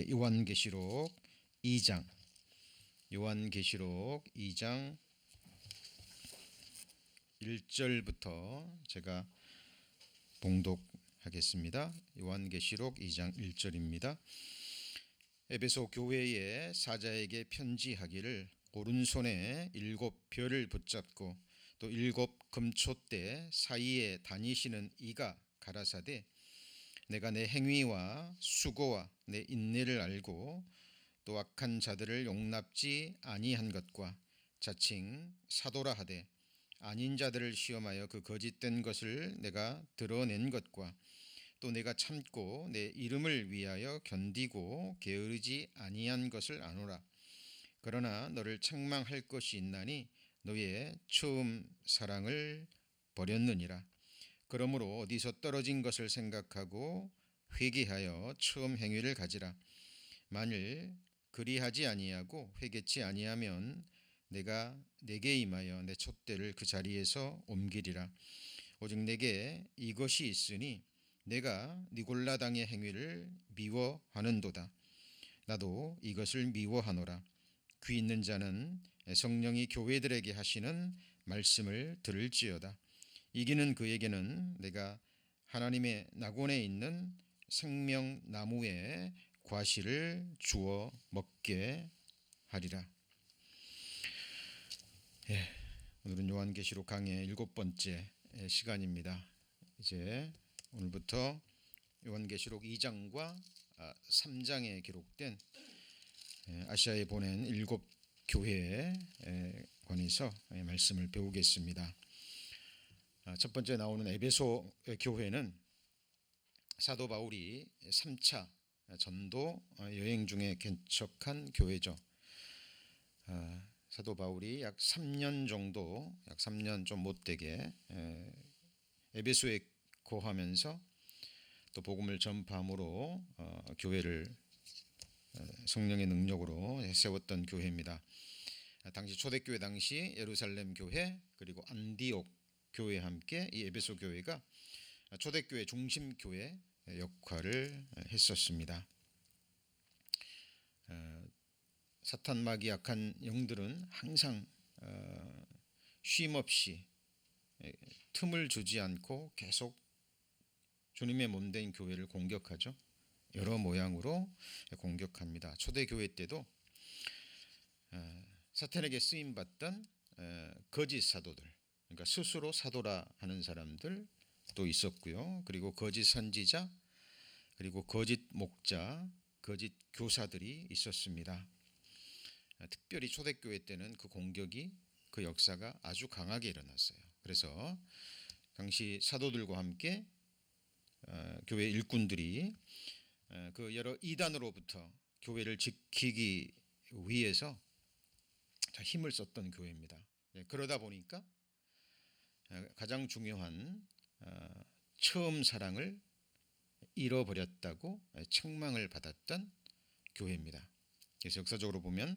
요한계시록 2장 요한계시록 2장 1절부터 제가 봉독하겠습니다. 요한계시록 2장 1절입니다. 에베소 교회의 사자에게 편지하기를 오른손에 7 별을 붙잡고 또 7 금촛대 사이에 다니시는 이가 가라사대 내가 내 행위와 수고와 내 인내를 알고 또 악한 자들을 용납지 아니한 것과 자칭 사도라 하되 아닌 자들을 시험하여 그 거짓된 것을 내가 드러낸 것과 또 내가 참고 내 이름을 위하여 견디고 게으르지 아니한 것을 아노라. 그러나 너를 책망할 것이 있나니 너의 처음 사랑을 버렸느니라. 그러므로 어디서 떨어진 것을 생각하고 회개하여 처음 행위를 가지라. 만일 그리하지 아니하고 회개치 아니하면 내가 내게 임하여 내 촛대를 그 자리에서 옮기리라. 오직 내게 이것이 있으니 내가 니골라당의 행위를 미워하는도다. 나도 이것을 미워하노라. 귀 있는 자는 성령이 교회들에게 하시는 말씀을 들을지어다. 이기는 그에게는 내가 하나님의 낙원에 있는 생명나무의 과실을 주어 먹게 하리라. 오늘은 요한계시록 강의 7번째 시간입니다. 이제 오늘부터 요한계시록 2장과 3장에 기록된 아시아에 보낸 7 교회에 관해서 말씀을 배우겠습니다. 첫 번째 나오는 에베소 교회는 사도 바울이 3차 전도 여행 중에 개척한 교회죠. 사도 바울이 약 3년 정도, 약 3년 좀 못되게 에베소에 거하면서 또 복음을 전파함으로 교회를 성령의 능력으로 세웠던 교회입니다. 당시 초대교회 당시 예루살렘 교회 그리고 안디옥 교회와 함께 이 에베소 교회가 초대교회 중심교회 역할을 했었습니다. 사탄 마귀 악한 영들은 항상 쉼없이 틈을 주지 않고 계속 주님의 몸된 교회를 공격하죠. 여러 모양으로 공격합니다. 초대교회 때도 사탄에게 쓰임받던 거짓 사도들, 그러니까 스스로 사도라 하는 사람들 또 있었고요. 그리고 거짓 선지자, 그리고 거짓 목자, 거짓 교사들이 있었습니다. 특별히 초대교회 때는 그 공격이, 그 역사가 아주 강하게 일어났어요. 그래서 당시 사도들과 함께 교회 일꾼들이 그 여러 이단으로부터 교회를 지키기 위해서 힘을 썼던 교회입니다. 그러다 보니까 가장 중요한 처음 사랑을 잃어버렸다고 책망을 받았던 교회입니다. 그래서 역사적으로 보면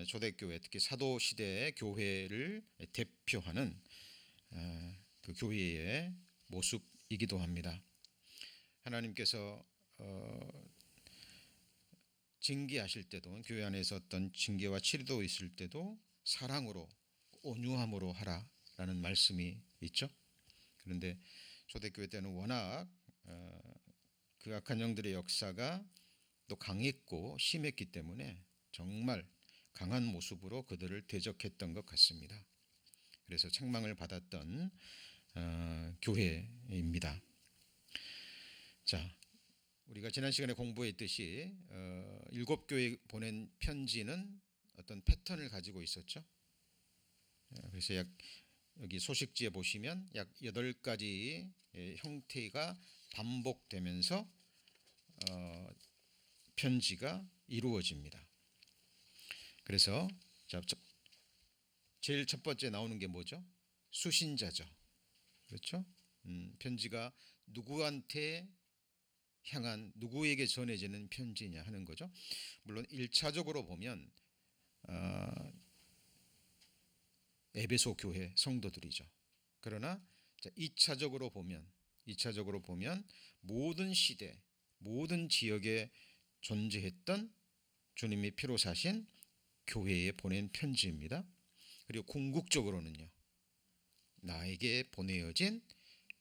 초대교회, 특히 사도시대의 교회를 대표하는 그 교회의 모습이기도 합니다. 하나님께서 징계하실 때도, 교회 안에서 어떤 징계와 치료도 있을 때도 사랑으로, 온유함으로 하라라는 말씀이 있죠. 그런데 초대교회 때는 워낙 그 악한 영들의 역사가 또 강했고 심했기 때문에 정말 강한 모습으로 그들을 대적했던 것 같습니다. 그래서 책망을 받았던 교회입니다. 자, 우리가 지난 시간에 공부했듯이 7 교회에 보낸 편지는 어떤 패턴을 가지고 있었죠. 그래서 여기 소식지에 보시면 약 8가지 형태가 반복되면서 편지가 이루어집니다. 그래서 제일 첫 번째 나오는 게 뭐죠? 수신자죠. 그렇죠? 편지가 누구한테 향한, 누구에게 전해지는 편지냐 하는 거죠. 물론 1차적으로 보면 에베소 교회 성도들이죠. 그러나 2차적으로 보면 모든 시대, 모든 지역의 존재했던 주님이 피로 사신 교회에 보낸 편지입니다. 그리고 궁극적으로는요, 나에게 보내어진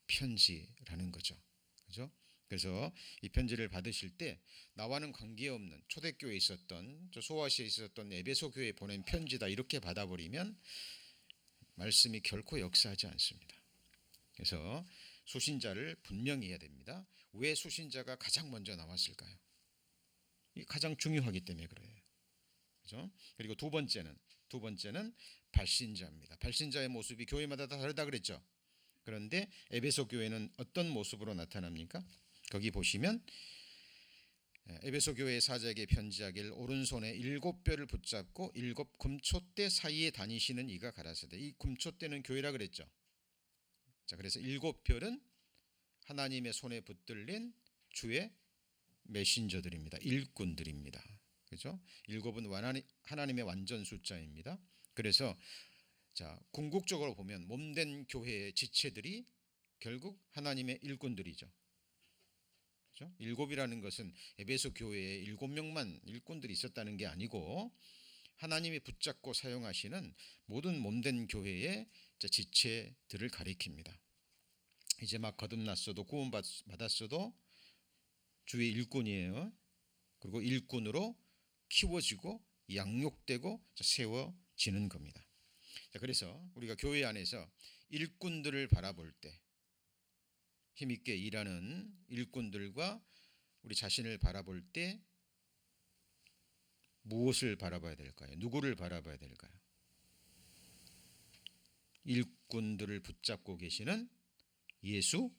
편지라는 거죠. 그죠? 그래서 이 편지를 받으실 때 나와는 관계없는 초대교회에 있었던, 소아시아에 있었던 에베소 교회에 보낸 편지다 이렇게 받아버리면 말씀이 결코 역사하지 않습니다. 그래서 수신자를 분명히 해야 됩니다. 왜 수신자가 가장 먼저 나왔을까요? 이 가장 중요하기 때문에 그래요. 그죠? 그리고 두 번째는 발신자입니다. 발신자의 모습이 교회마다 다 다르다 그랬죠. 그런데 에베소 교회는 어떤 모습으로 나타납니까? 거기 보시면 에베소 교회의 사자에게 편지하길 오른손에 7뼈를 붙잡고 7 금초대 사이에 다니시는 이가 가라사대. 이 금초대는 교회라 그랬죠. 자, 그래서 7별은 하나님의 손에 붙들린 주의 메신저들입니다. 일꾼들입니다. 그죠? 7은 하나님의 완전 숫자입니다. 그래서 자, 궁극적으로 보면 몸된 교회의 지체들이 결국 하나님의 일꾼들이죠. 그죠? 7이라는 것은 에베소 교회에 7명만 일꾼들이 있었다는 게 아니고 하나님이 붙잡고 사용하시는 모든 몸된 교회의 지체들을 가리킵니다. 이제 막 거듭났어도 구원받았어도 주의 일꾼이에요. 그리고 일꾼으로 키워지고 양육되고 세워지는 겁니다. 자, 그래서 우리가 교회 안에서 일꾼들을 바라볼 때, 힘있게 일하는 일꾼들과 우리 자신을 바라볼 때 무엇을 바라봐야 될까요? 누구를 바라봐야 될까요? 일꾼들을 붙잡고 계시는 예수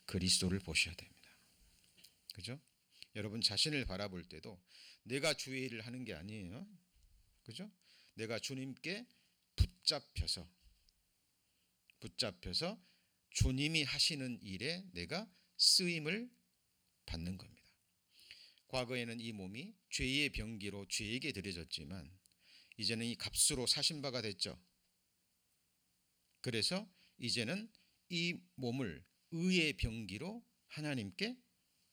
그리스도를 보셔야 됩니다. 그죠? 여러분 자신을 바라볼 때도 내가 주의 일을 하는 게 아니에요. 그죠? 내가 주님께 붙잡혀서 주님이 하시는 일에 내가 쓰임을 받는 겁니다. 과거에는 이 몸이 죄의 병기로 죄에게 드려졌지만 이제는 이 값으로 사신 바가 됐죠. 그래서 이제는 이 몸을 의의 병기로 하나님께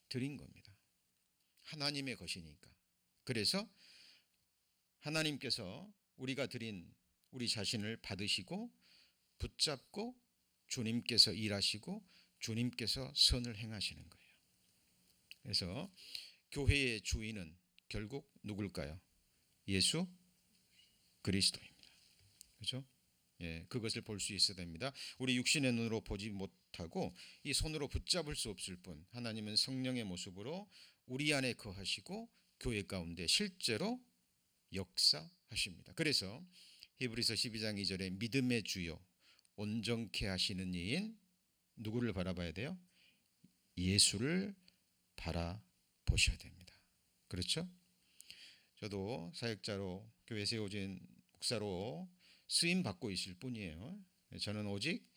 드린 겁니다. 하나님의 것이니까. 그래서 하나님께서 우리가 드린 우리 자신을 받으시고 붙잡고 주님께서 일하시고 주님께서 선을 행하시는 거예요. 그래서 교회의 주인은 결국 누굴까요? 예수 그리스도입니다. 그렇죠? 예, 그것을 볼 수 있어야 됩니다. 우리 육신의 눈으로 보지 못하고 이 손으로 붙잡을 수 없을 뿐 하나님은 성령의 모습으로 우리 안에 거하시고 교회 가운데 실제로 역사하십니다. 그래서 히브리서 12장 2절에 믿음의 주요 온전케 하시는 이인 누구를 바라봐야 돼요? 예수를 바라보셔야 됩니다. 그렇죠? 저도 사역자로 교회 세워진 목사로 쓰임 받고 있을 뿐이에요. 저는 오직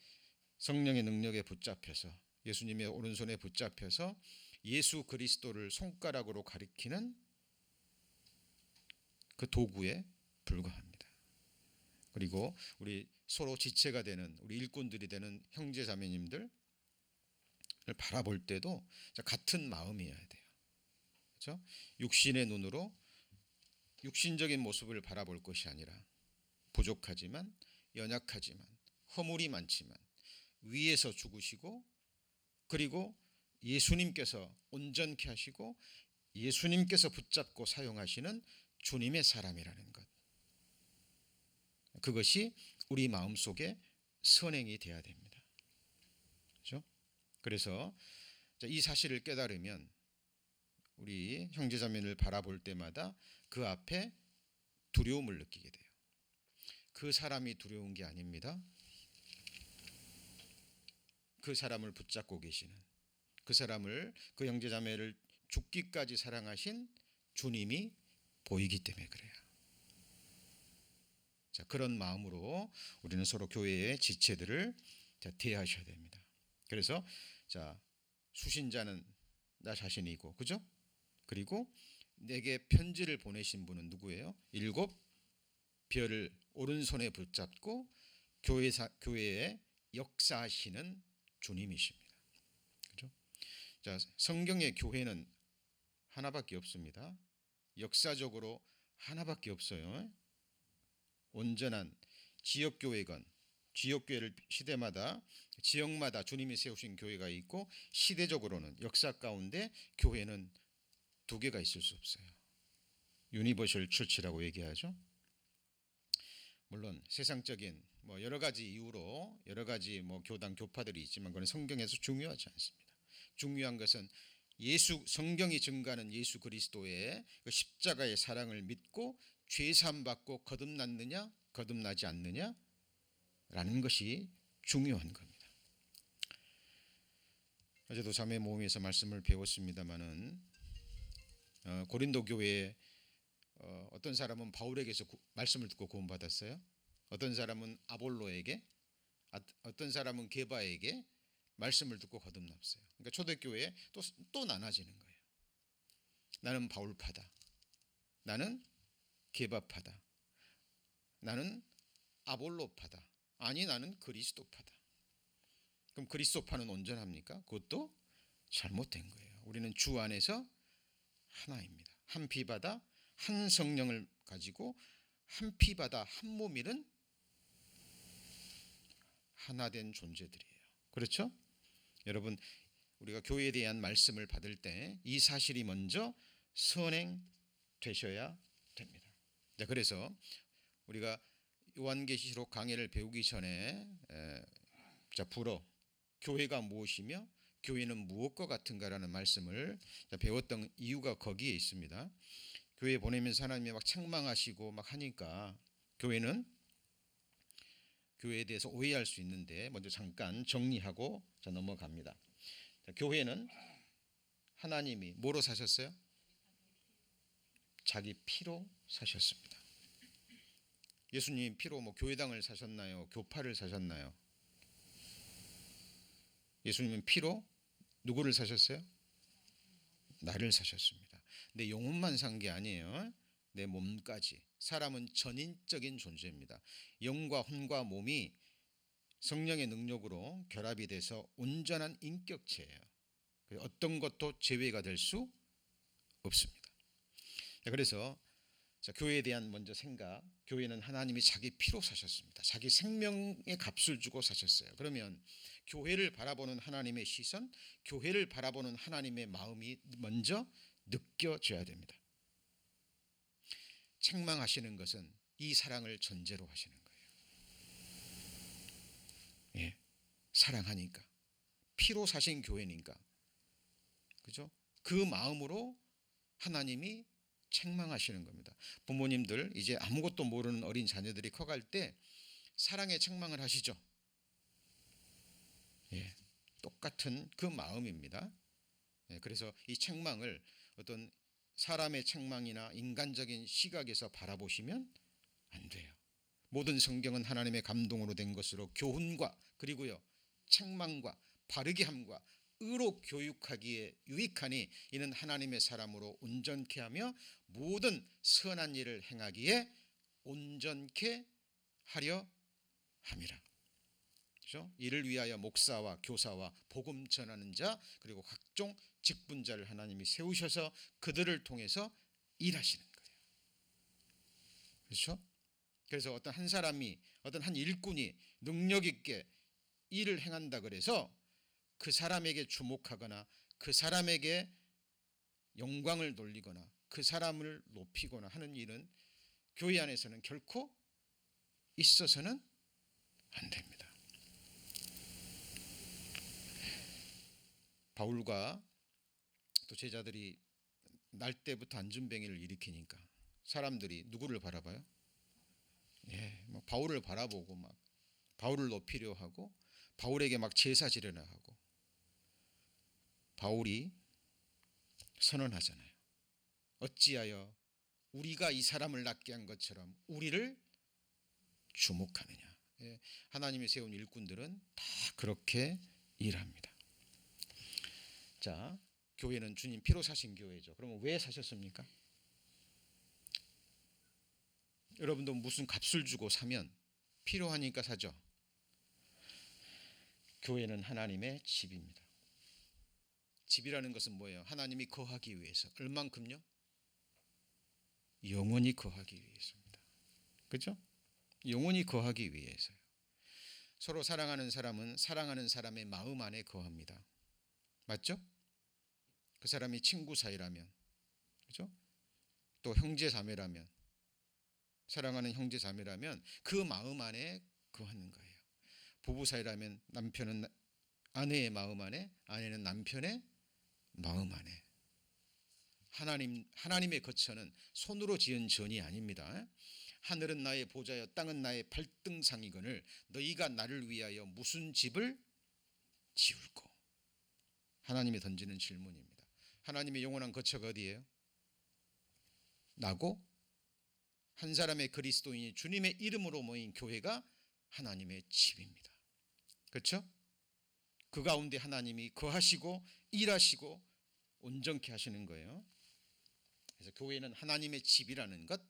성령의 능력에 붙잡혀서 예수님의 오른손에 붙잡혀서 예수 그리스도를 손가락으로 가리키는 그 도구에 불과합니다. 그리고 우리 서로 지체가 되는 우리 일꾼들이 되는 형제 자매님들을 바라볼 때도 같은 마음이어야 돼요. 그렇죠? 육신의 눈으로 육신적인 모습을 바라볼 것이 아니라 부족하지만 연약하지만 허물이 많지만 위에서 죽으시고 그리고 예수님께서 온전케 하시고 예수님께서 붙잡고 사용하시는 주님의 사람이라는 것. 그것이 우리 마음속에 선행이 돼야 됩니다. 그렇죠? 그래서 이 사실을 깨달으면 우리 형제자매를 바라볼 때마다 그 앞에 두려움을 느끼게 돼요. 그 사람이 두려운 게 아닙니다. 그 사람을 붙잡고 계시는 그 사람을 그 형제자매를 죽기까지 사랑하신 주님이 보이기 때문에 그래요. 자, 그런 마음으로 우리는 서로 교회의 지체들을 대하셔야 됩니다. 그래서 자, 수신자는 나 자신이고, 그죠? 그리고 내게 편지를 보내신 분은 누구예요? 7 별을 오른손에 붙잡고 교회에 역사하시는 주님이십니다. 그죠? 자, 성경의 교회는 하나밖에 없습니다. 역사적으로 하나밖에 없어요. 온전한 지역교회건, 지역교회를 시대마다 지역마다 주님이 세우신 교회가 있고, 시대적으로는 역사 가운데 교회는 두 개가 있을 수 없어요. 유니버셜 처치라고 얘기하죠. 물론 세상적인 여러 가지 이유로 여러 가지 교단 교파들이 있지만 그건 성경에서 중요하지 않습니다. 중요한 것은 성경이 증거하는 예수 그리스도의 그 십자가의 사랑을 믿고 죄 사함 받고 거듭났느냐 거듭나지 않느냐라는 것이 중요한 겁니다. 어제도 자매 모임에서 말씀을 배웠습니다마는 고린도 교회에 어떤 사람은 바울에게서 말씀을 듣고 구원받았어요. 어떤 사람은 아볼로에게, 어떤 사람은 게바에게 말씀을 듣고 거듭났어요. 그러니까 초대교회에 또 나눠지는 거예요. 나는 바울파다, 나는 게바파다, 나는 아볼로파다, 아니 나는 그리스도파다. 그럼 그리스도파는 온전합니까? 그것도 잘못된 거예요. 우리는 주 안에서 하나입니다. 한 피바다 한 성령을 가지고 한 피바다 한 몸이는 하나된 존재들이에요. 그렇죠? 여러분, 우리가 교회에 대한 말씀을 받을 때 이 사실이 먼저 선행되셔야 됩니다. 그래서 우리가 요한계시록 강해를 배우기 전에 불어 교회가 무엇이며 교회는 무엇과 같은가라는 말씀을 배웠던 이유가 거기에 있습니다. 교회 보내면서 하나님이 막 책망하시고 막 하니까 교회에 대해서 오해할 수 있는데 먼저 잠깐 정리하고 넘어갑니다. 교회는 하나님이 뭐로 사셨어요? 자기 피로 사셨습니다. 예수님 피로 교회당을 사셨나요? 교파를 사셨나요? 예수님은 피로 누구를 사셨어요? 나를 사셨습니다. 내 영혼만 산 게 아니에요. 내 몸까지. 사람은 전인적인 존재입니다. 영과 혼과 몸이 성령의 능력으로 결합이 돼서 온전한 인격체예요. 어떤 것도 제외가 될 수 없습니다. 그래서 교회에 대한 먼저 생각, 교회는 하나님이 자기 피로 사셨습니다. 자기 생명의 값을 주고 사셨어요. 그러면 교회를 바라보는 하나님의 시선, 교회를 바라보는 하나님의 마음이 먼저 느껴져야 됩니다. 책망하시는 것은 이 사랑을 전제로 하시는 거예요. 예, 사랑하니까, 피로 사신 교회니까, 그죠? 그 마음으로 하나님이 책망하시는 겁니다. 부모님들 이제 아무것도 모르는 어린 자녀들이 커갈 때 사랑의 책망을 하시죠. 예, 똑같은 그 마음입니다. 예, 그래서 이 책망을 어떤 사람의 책망이나 인간적인 시각에서 바라보시면 안 돼요. 모든 성경은 하나님의 감동으로 된 것으로 교훈과 그리고요 책망과 바르게 함과 의로 교육하기에 유익하니 이는 하나님의 사람으로 온전케 하며 모든 선한 일을 행하기에 온전케 하려 함이라. 그렇죠? 이를 위하여 목사와 교사와 복음 전하는 자 그리고 각종 직분자를 하나님이 세우셔서 그들을 통해서 일하시는 거예요. 그렇죠? 그래서 어떤 한 사람이 어떤 한 일꾼이 능력 있게 일을 행한다 그래서 그 사람에게 주목하거나 그 사람에게 영광을 돌리거나 그 사람을 높이거나 하는 일은 교회 안에서는 결코 있어서는 안 됩니다. 바울과 또 제자들이 날 때부터 안전뱅이를 일으키니까 사람들이 누구를 바라봐요? 예, 바울을 바라보고 막 바울을 높이려 하고 바울에게 막 제사 지내려 하고 바울이 선언하잖아요. 어찌하여 우리가 이 사람을 낫게 한 것처럼 우리를 주목하느냐. 예, 하나님이 세운 일꾼들은 다 그렇게 일합니다. 자, 교회는 주님 피로 사신 교회죠. 그러면 왜 사셨습니까? 여러분도 무슨 값을 주고 사면 필요하니까 사죠. 교회는 하나님의 집입니다. 집이라는 것은 뭐예요? 하나님이 거하기 위해서. 얼만큼요? 영원히 거하기 위해서입니다. 그렇죠? 영원히 거하기 위해서요. 서로 사랑하는 사람은 사랑하는 사람의 마음 안에 거합니다. 맞죠? 그 사람이 친구 사이라면, 그렇죠? 또 형제 자매라면, 사랑하는 형제 자매라면 그 마음 안에 거하는 거예요. 부부 사이라면 남편은 아내의 마음 안에, 아내는 남편의 마음 안에. 하나님의 거처는 손으로 지은 전이 아닙니다. 하늘은 나의 보좌여 땅은 나의 발등상이거늘 너희가 나를 위하여 무슨 집을 지을꼬. 하나님이 던지는 질문입니다. 하나님의 영원한 거처가 어디예요? 나고 한 사람의 그리스도인이 주님의 이름으로 모인 교회가 하나님의 집입니다. 그렇죠? 그 가운데 하나님이 거하시고 일하시고 온전케 하시는 거예요. 그래서 교회는 하나님의 집이라는 것,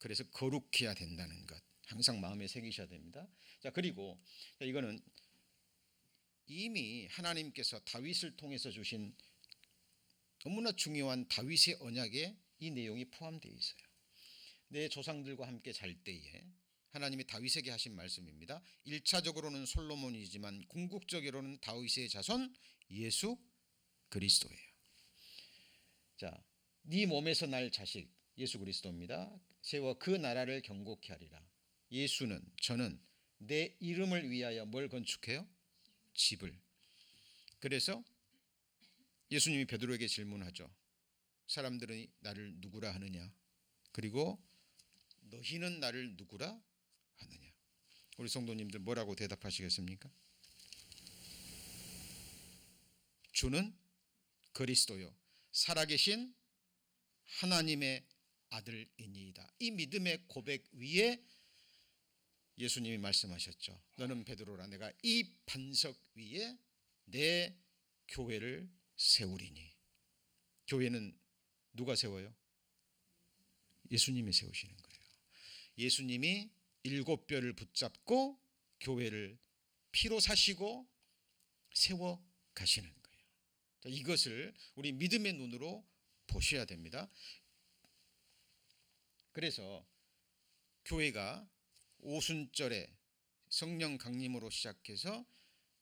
그래서 거룩해야 된다는 것 항상 마음에 새기셔야 됩니다. 자, 그리고 이거는 이미 하나님께서 다윗을 통해서 주신 너무나 중요한 다윗의 언약에 이 내용이 포함되어 있어요. 내 조상들과 함께 잘 때에 하나님이 다윗에게 하신 말씀입니다. 1차적으로는 솔로몬이지만 궁극적으로는 다윗의 자손 예수 그리스도예요. 자, 네 몸에서 날 자식 예수 그리스도입니다. 세워 그 나라를 경고케 하리라. 예수는, 저는 내 이름을 위하여 뭘 건축해요? 집을. 그래서 예수님이 베드로에게 질문하죠. 사람들이 나를 누구라 하느냐? 그리고 너희는 나를 누구라 하느냐? 우리 성도님들 뭐라고 대답하시겠습니까? 주는 그리스도요 살아계신 하나님의 아들이니이다. 이 믿음의 고백 위에 예수님이 말씀하셨죠. 너는 베드로라. 내가 이 반석 위에 내 교회를 세우리니. 교회는 누가 세워요? 예수님이 세우시는 거예요. 예수님이 7뼈를 붙잡고 교회를 피로 사시고 세워 가시는 거예요. 자, 이것을 우리 믿음의 눈으로 보셔야 됩니다. 그래서 교회가 오순절에 성령 강림으로 시작해서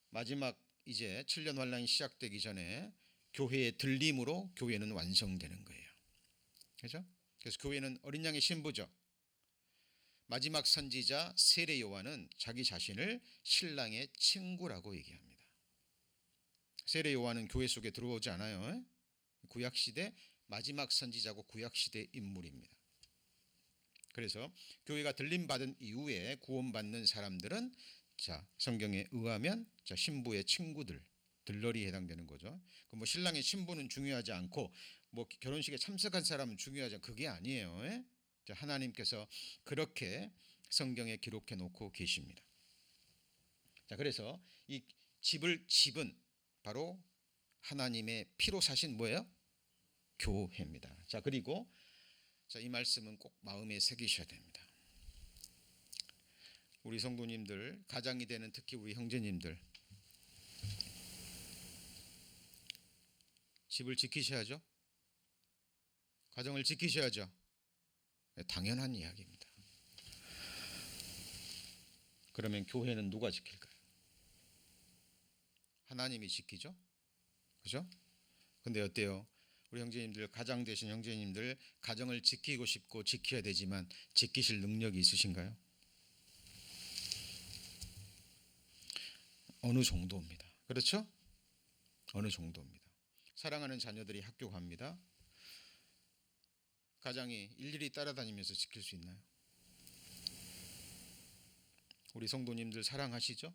마지막 이제 7년 환란이 시작되기 전에 교회의 들림으로 교회는 완성되는 거예요. 그렇죠? 그래서 교회는 어린 양의 신부죠. 마지막 선지자 세례 요한은 자기 자신을 신랑의 친구라고 얘기합니다. 세례 요한은 교회 속에 들어오지 않아요. 구약시대 마지막 선지자고 구약시대 인물입니다. 그래서 교회가 들림받은 이후에 구원받는 사람들은 자, 성경에 의하면 자, 신부의 친구들, 들러리에 해당되는 거죠. 그 뭐 신랑의 신부는 중요하지 않고 뭐 결혼식에 참석한 사람은 중요하지 않고 그게 아니에요. 자, 하나님께서 그렇게 성경에 기록해 놓고 계십니다. 자, 그래서 이 집은 바로 하나님의 피로 사신 뭐예요? 교회입니다. 자, 그리고 자, 이 말씀은 꼭 마음에 새기셔야 됩니다. 우리 성도님들, 가장이 되는 특히 우리 형제님들, 집을 지키셔야죠. 가정을 지키셔야죠. 당연한 이야기입니다. 그러면 교회는 누가 지킬까요? 하나님이 지키죠. 그죠? 근데 어때요? 우리 형제님들, 가장 되신 형제님들, 가정을 지키고 싶고 지켜야 되지만 지키실 능력이 있으신가요? 어느 정도입니다. 그렇죠? 어느 정도입니다. 사랑하는 자녀들이 학교 갑니다. 가장이 일일이 따라다니면서 지킬 수 있나요? 우리 성도님들 사랑하시죠?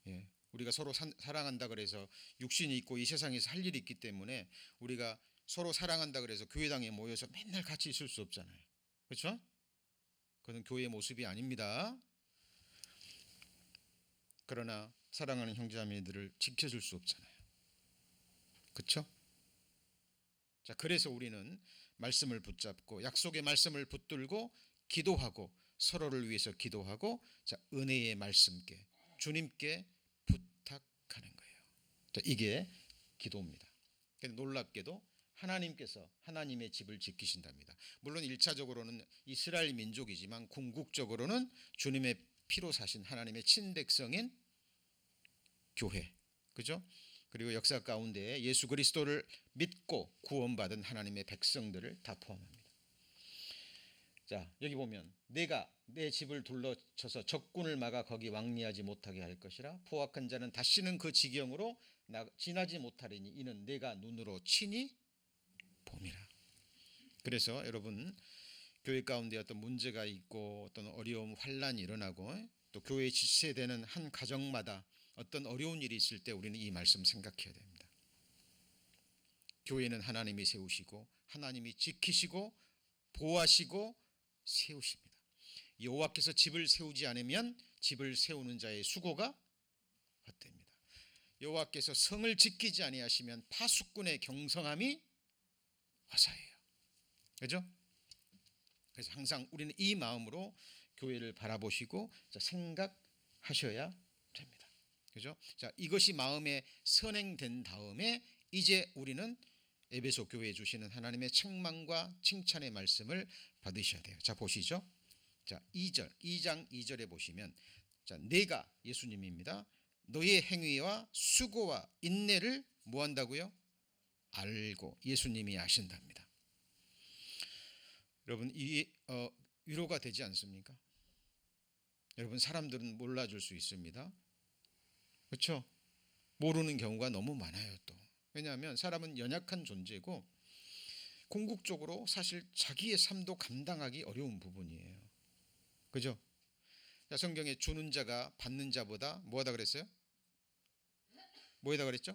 예. 우리가 서로 사랑한다 그래서 육신이 있고 이 세상에서 할 일이 있기 때문에 우리가 서로 사랑한다 그래서 교회당에 모여서 맨날 같이 있을 수 없잖아요. 그렇죠? 그건 교회의 모습이 아닙니다. 그러나 사랑하는 형제자매들을 지켜줄 수 없잖아요. 그렇죠? 자, 그래서 우리는 말씀을 붙잡고 약속의 말씀을 붙들고 기도하고 서로를 위해서 기도하고 자, 은혜의 말씀께 주님께 부탁하는 거예요. 자, 이게 기도입니다. 그런데 놀랍게도 하나님께서 하나님의 집을 지키신답니다. 물론 1차적으로는 이스라엘 민족이지만 궁극적으로는 주님의 피로 사신 하나님의 친백성인 교회, 그죠? 그리고 역사 가운데 예수 그리스도를 믿고 구원받은 하나님의 백성들을 다 포함합니다. 자, 여기 보면 내가 내 집을 둘러쳐서 적군을 막아 거기 왕리하지 못하게 할 것이라. 포악한 자는 다시는 그 지경으로 지나지 못하리니 이는 내가 눈으로 친히 봄이라. 그래서 여러분, 교회 가운데 어떤 문제가 있고 어떤 어려움, 환란이 일어나고 또 교회에 지체되는 한 가정마다 어떤 어려운 일이 있을 때 우리는 이 말씀 생각해야 됩니다. 교회는 하나님이 세우시고 하나님이 지키시고 보호하시고 세우십니다. 여호와께서 집을 세우지 않으면 집을 세우는 자의 수고가 헛됩니다. 여호와께서 성을 지키지 아니하시면 파수꾼의 경성함이 화사해요. 그렇죠? 그래서 항상 우리는 이 마음으로 교회를 바라보시고 생각하셔야 됩니다. 그렇죠? 자, 이것이 마음에 선행된 다음에 이제 우리는 에베소 교회에 주시는 하나님의 책망과 칭찬의 말씀을 받으셔야 돼요. 자, 보시죠. 자, 2장 2절에 보시면, 자, 내가 예수님입니다. 너의 행위와 수고와 인내를 뭐 한다고요? 알고. 예수님이 아신답니다. 여러분, 이 위로가 되지 않습니까? 여러분, 사람들은 몰라줄 수 있습니다. 그렇죠? 모르는 경우가 너무 많아요. 또 왜냐하면 사람은 연약한 존재고 궁극적으로 사실 자기의 삶도 감당하기 어려운 부분이에요. 그죠? 성경에 주는 자가 받는 자보다 뭐하다 그랬어요? 뭐에다 그랬죠?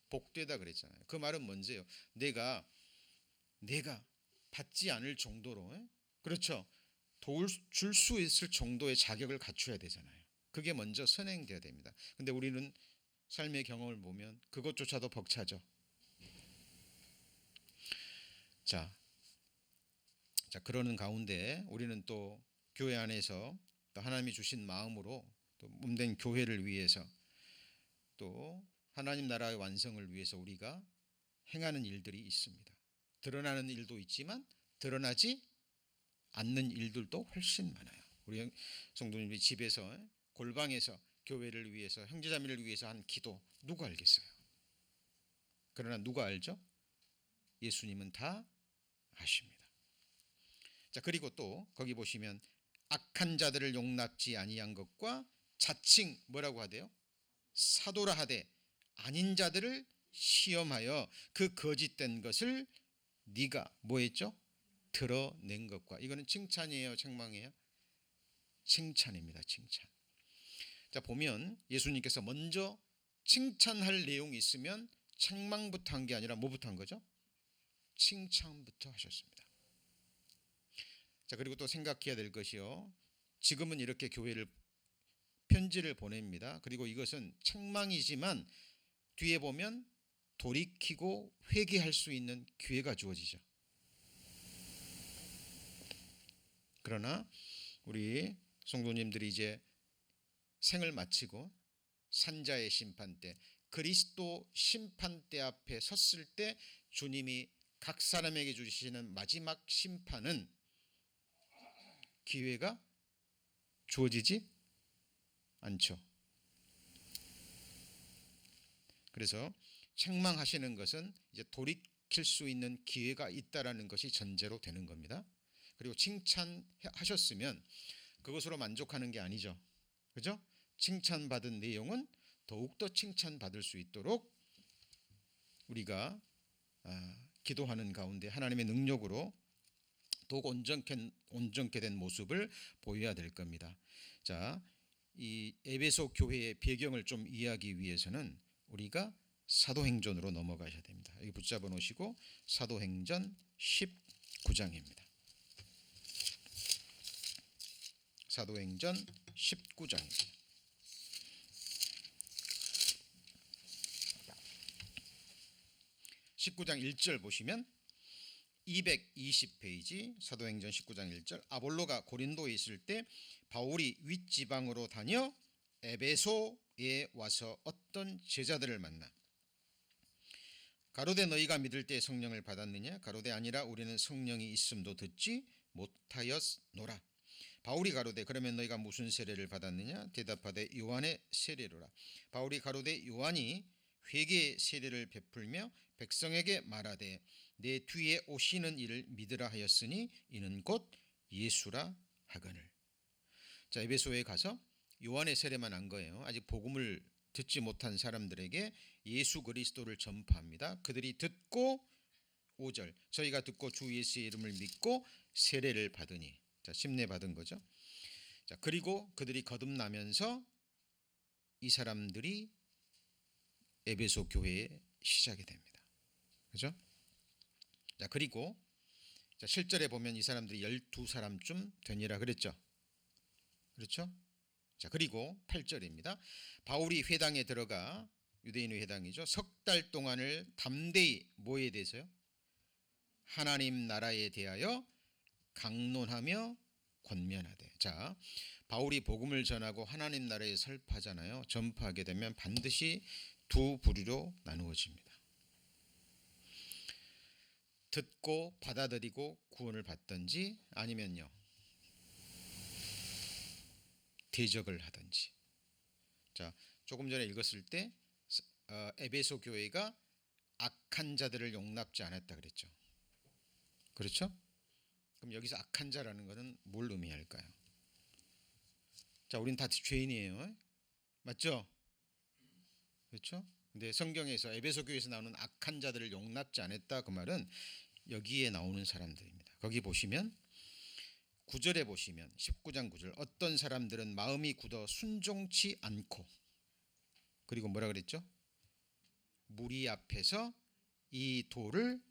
복되다 그랬잖아요. 그 말은 뭔지요? 내가 받지 않을 정도로, 그렇죠? 도울 줄 수 있을 정도의 자격을 갖춰야 되잖아요. 그게 먼저 선행돼야 됩니다. 근데 우리는 삶의 경험을 보면 그것조차도 벅차죠. 자, 그러는 가운데 우리는 또 교회 안에서 또 하나님이 주신 마음으로 또 몸된 교회를 위해서 또 하나님 나라의 완성을 위해서 우리가 행하는 일들이 있습니다. 드러나는 일도 있지만 드러나지 않는 일들도 훨씬 많아요. 우리 성도님들이 집에서 골방에서 교회를 위해서 형제자매를 위해서 한 기도 누가 알겠어요? 그러나 누가 알죠? 예수님은 다 아십니다. 자, 그리고 또 거기 보시면 악한 자들을 용납지 아니한 것과 자칭 뭐라고 하대요? 사도라 하되 아닌 자들을 시험하여 그 거짓된 것을 네가 뭐 했죠? 드러낸 것과. 이거는 칭찬이에요, 책망이에요? 칭찬입니다. 칭찬. 자, 보면 예수님께서 먼저 칭찬할 내용이 있으면 책망부터 한 게 아니라 뭐부터 한 거죠? 칭찬부터 하셨습니다. 자, 그리고 또 생각해야 될 것이요, 지금은 이렇게 교회를 편지를 보냅니다. 그리고 이것은 책망이지만 뒤에 보면 돌이키고 회개할 수 있는 기회가 주어지죠. 그러나 우리 성도님들이 이제 생을 마치고 산자의 심판대, 그리스도 심판대 앞에 섰을 때 주님이 각 사람에게 주시는 마지막 심판은 기회가 주어지지 않죠. 그래서 책망하시는 것은 이제 돌이킬 수 있는 기회가 있다라는 것이 전제로 되는 겁니다. 그리고 칭찬하셨으면 그것으로 만족하는 게 아니죠. 그죠? 칭찬받은 내용은 더욱더 칭찬받을 수 있도록 우리가 기도하는 가운데 하나님의 능력으로 더욱 온전케 된 모습을 보여야 될 겁니다. 자, 이 에베소 교회의 배경을 좀 이해하기 위해서는 우리가 사도행전으로 넘어가셔야 됩니다. 여기 붙잡아 놓으시고 사도행전 19장입니다. 사도행전 19장입니다. 19장 1절 보시면 220페이지 사도행전 19장 1절. 아볼로가 고린도에 있을 때 바울이 윗지방으로 다녀 에베소에 와서 어떤 제자들을 만나 가로되 너희가 믿을 때 성령을 받았느냐? 가로되 아니라 우리는 성령이 있음도 듣지 못하였노라. 바울이 가로되 그러면 너희가 무슨 세례를 받았느냐? 대답하되 요한의 세례로라. 바울이 가로되 요한이 회개의 세례를 베풀며 백성에게 말하되 내 뒤에 오시는 이를 믿으라 하였으니 이는 곧 예수라 하거늘. 자, 에베소에 가서 요한의 세례만 한 거예요. 아직 복음을 듣지 못한 사람들에게 예수 그리스도를 전파합니다. 그들이 듣고 5절 저희가 듣고 주 예수의 이름을 믿고 세례를 받으니, 자, 심내 받은 거죠. 자, 그리고 그들이 거듭나면서 이 사람들이 에베소 교회의 시작이 됩니다. 그죠? 자, 그리고 자, 실절에 보면 이 사람들이 12사람쯤 되니라 그랬죠. 그렇죠? 자, 그리고 8절입니다. 바울이 회당에 들어가, 유대인의 회당이죠, 석 달 동안을 담대히 뭐에 대해서요? 하나님 나라에 대하여 강론하며 권면하되. 자, 바울이 복음을 전하고 하나님 나라에 설파하잖아요. 전파하게 되면 반드시 두 부류로 나누어집니다. 듣고 받아들이고 구원을 받든지 아니면요 대적을 하든지. 자, 조금 전에 읽었을 때 에베소 교회가 악한 자들을 용납지 않았다 그랬죠. 그렇죠? 그럼 여기서 악한 자라는 것은 뭘 의미할까요? 자, 우린 다 죄인이에요. 맞죠? 그렇죠? 근데 성경에서 에베소 교회에서 나오는 악한 자들을 용납지 않았다, 그 말은 여기에 나오는 사람들입니다. 거기 보시면 9절에 보시면 19장 9절 어떤 사람들은 마음이 굳어 순종치 않고, 그리고 뭐라 그랬죠? 무리 앞에서 이 도를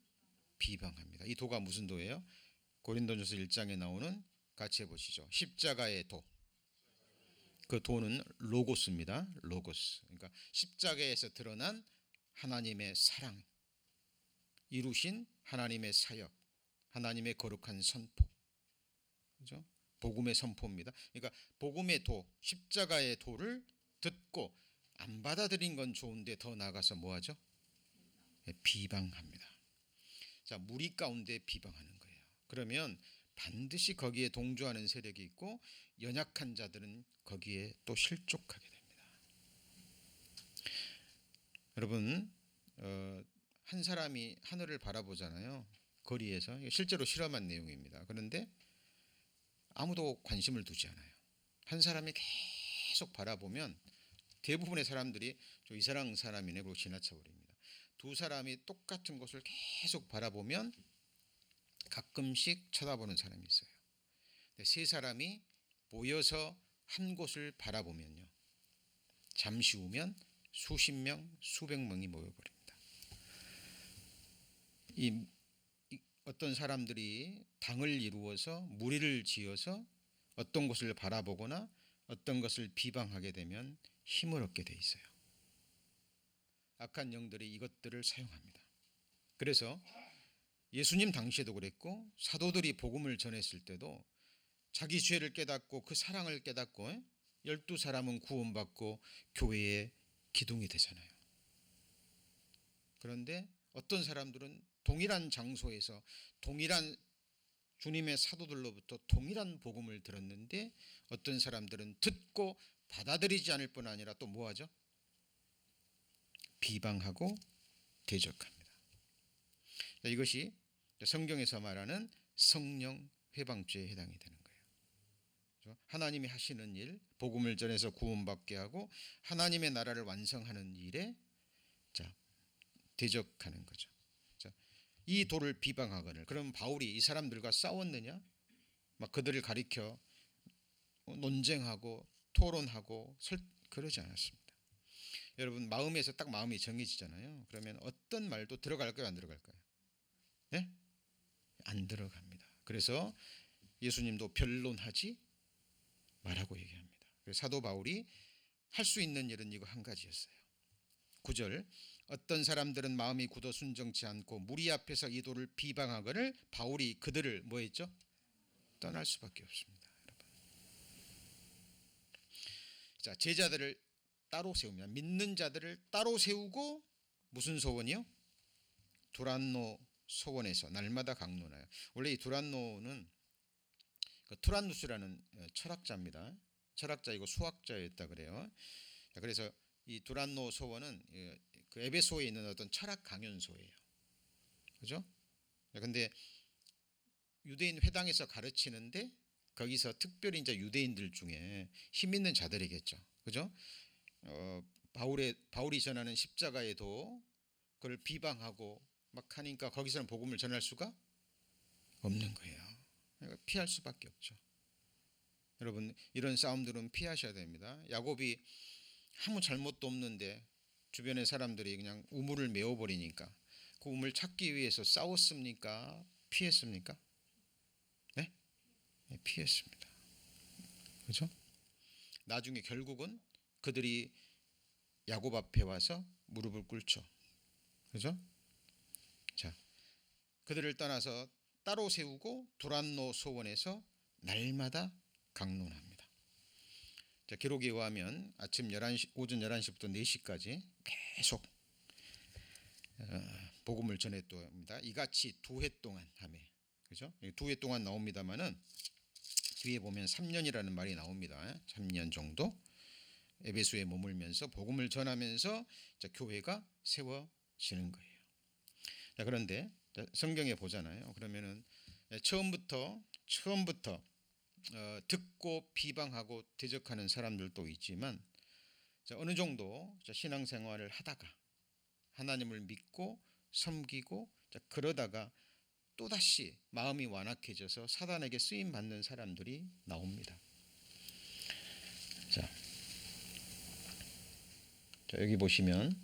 비방합니다. 이 도가 무슨 도예요? 고린도전서 1장에 나오는, 같이 해보시죠. 십자가의 도. 그 도는 로고스입니다. 로고스. 그러니까 십자가에서 드러난 하나님의 사랑, 이루신 하나님의 사역, 하나님의 거룩한 선포. 그죠? 복음의 선포입니다. 그러니까 복음의 도, 십자가의 도를 듣고 안 받아들인 건 좋은데 더 나아가서 뭐 하죠? 비방합니다. 자, 무리 가운데 비방하는 거예요. 그러면 반드시 거기에 동조하는 세력이 있고 연약한 자들은 거기에 또 실족하게 됩니다. 여러분, 한 사람이 하늘을 바라보잖아요. 거리에서. 실제로 실험한 내용입니다. 그런데 아무도 관심을 두지 않아요. 한 사람이 계속 바라보면 대부분의 사람들이 저 이사람 사람이네 그러고 지나쳐 버립니다. 두 사람이 똑같은 곳을 계속 바라보면 가끔씩 쳐다보는 사람이 있어요. 근데 세 사람이 모여서 한 곳을 바라보면요, 잠시 후면 수십 명, 수백 명이 모여버립니다. 어떤 사람들이 당을 이루어서 무리를 지어서 어떤 곳을 바라보거나 어떤 것을 비방하게 되면 힘을 얻게 돼 있어요. 악한 영들이 이것들을 사용합니다. 그래서 예수님 당시에도 그랬고 사도들이 복음을 전했을 때도 자기 죄를 깨닫고 그 사랑을 깨닫고 12사람은 구원받고 교회의 기둥이 되잖아요. 그런데 어떤 사람들은 동일한 장소에서 동일한 주님의 사도들로부터 동일한 복음을 들었는데 어떤 사람들은 듣고 받아들이지 않을 뿐 아니라 또 뭐하죠? 비방하고 대적합니다. 이것이 성경에서 말하는 성령 회방죄에 해당이 되는 거예요. 하나님이 하시는 일, 복음을 전해서 구원받게 하고 하나님의 나라를 완성하는 일에 대적하는 거죠. 이 도를 비방하거늘. 그럼 바울이 이 사람들과 싸웠느냐? 막 그들을 가리켜 논쟁하고 토론하고 그러지 않았습니다. 여러분, 마음에서 딱 마음이 정해지잖아요. 그러면 어떤 말도 들어갈까요, 안 들어갈까요? 네? 안 들어갑니다. 그래서 예수님도 변론하지 말라고 얘기합니다. 그래서 사도 바울이 할 수 있는 일은 이거 한 가지였어요. 9절 어떤 사람들은 마음이 굳어 순정치 않고 무리 앞에서 이 도를 비방하거늘 바울이 그들을 뭐 했죠? 떠날 수밖에 없습니다. 여러분. 자, 제자들을 따로 세웁니다. 믿는 자들을 따로 세우고 무슨 소원이요? 두란노 소원에서 날마다 강론하여. 원래 이 두란노는 그 투란누스라는 철학자입니다. 철학자이고 수학자였다 그래요. 그래서 이 두란노 소원은 그 에베소에 있는 어떤 철학 강연소예요. 그죠? 근데 유대인 회당에서 가르치는데 거기서 특별히 이제 유대인들 중에 힘 있는 자들이겠죠. 그죠? 바울이 전하는 십자가에도 그걸 비방하고 막 하니까 거기서는 복음을 전할 수가 없는 거예요. 그러니까 피할 수밖에 없죠. 여러분 이런 싸움들은 피하셔야 됩니다. 야곱이 아무 잘못도 없는데 주변의 사람들이 그냥 우물을 메워버리니까 그 우물 찾기 위해서 싸웠습니까? 피했습니까? 네? 네, 피했습니다. 그렇죠? 나중에 결국은 그들이 야곱 앞에 와서 무릎을 꿇죠. 그렇죠? 자, 그들을 떠나서 따로 세우고 두란노 소원에서 날마다 강론합니다. 자, 기록에 의하면 아침 11시, 오전 11시부터 4시까지 계속 복음을 전했답니다. 이같이 2해 동안 하매. 그죠? 2해 동안 나옵니다만은 뒤에 보면 3년이라는 말이 나옵니다. 3년 정도 에베소에 머물면서 복음을 전하면서 교회가 세워지는 거예요. 자, 그런데 성경에 보잖아요. 그러면은 처음부터 듣고 비방하고 대적하는 사람들도 있지만 어느 정도 신앙생활을 하다가 하나님을 믿고 섬기고 그러다가 또다시 마음이 완악해져서 사단에게 쓰임 받는 사람들이 나옵니다. 자, 여기 보시면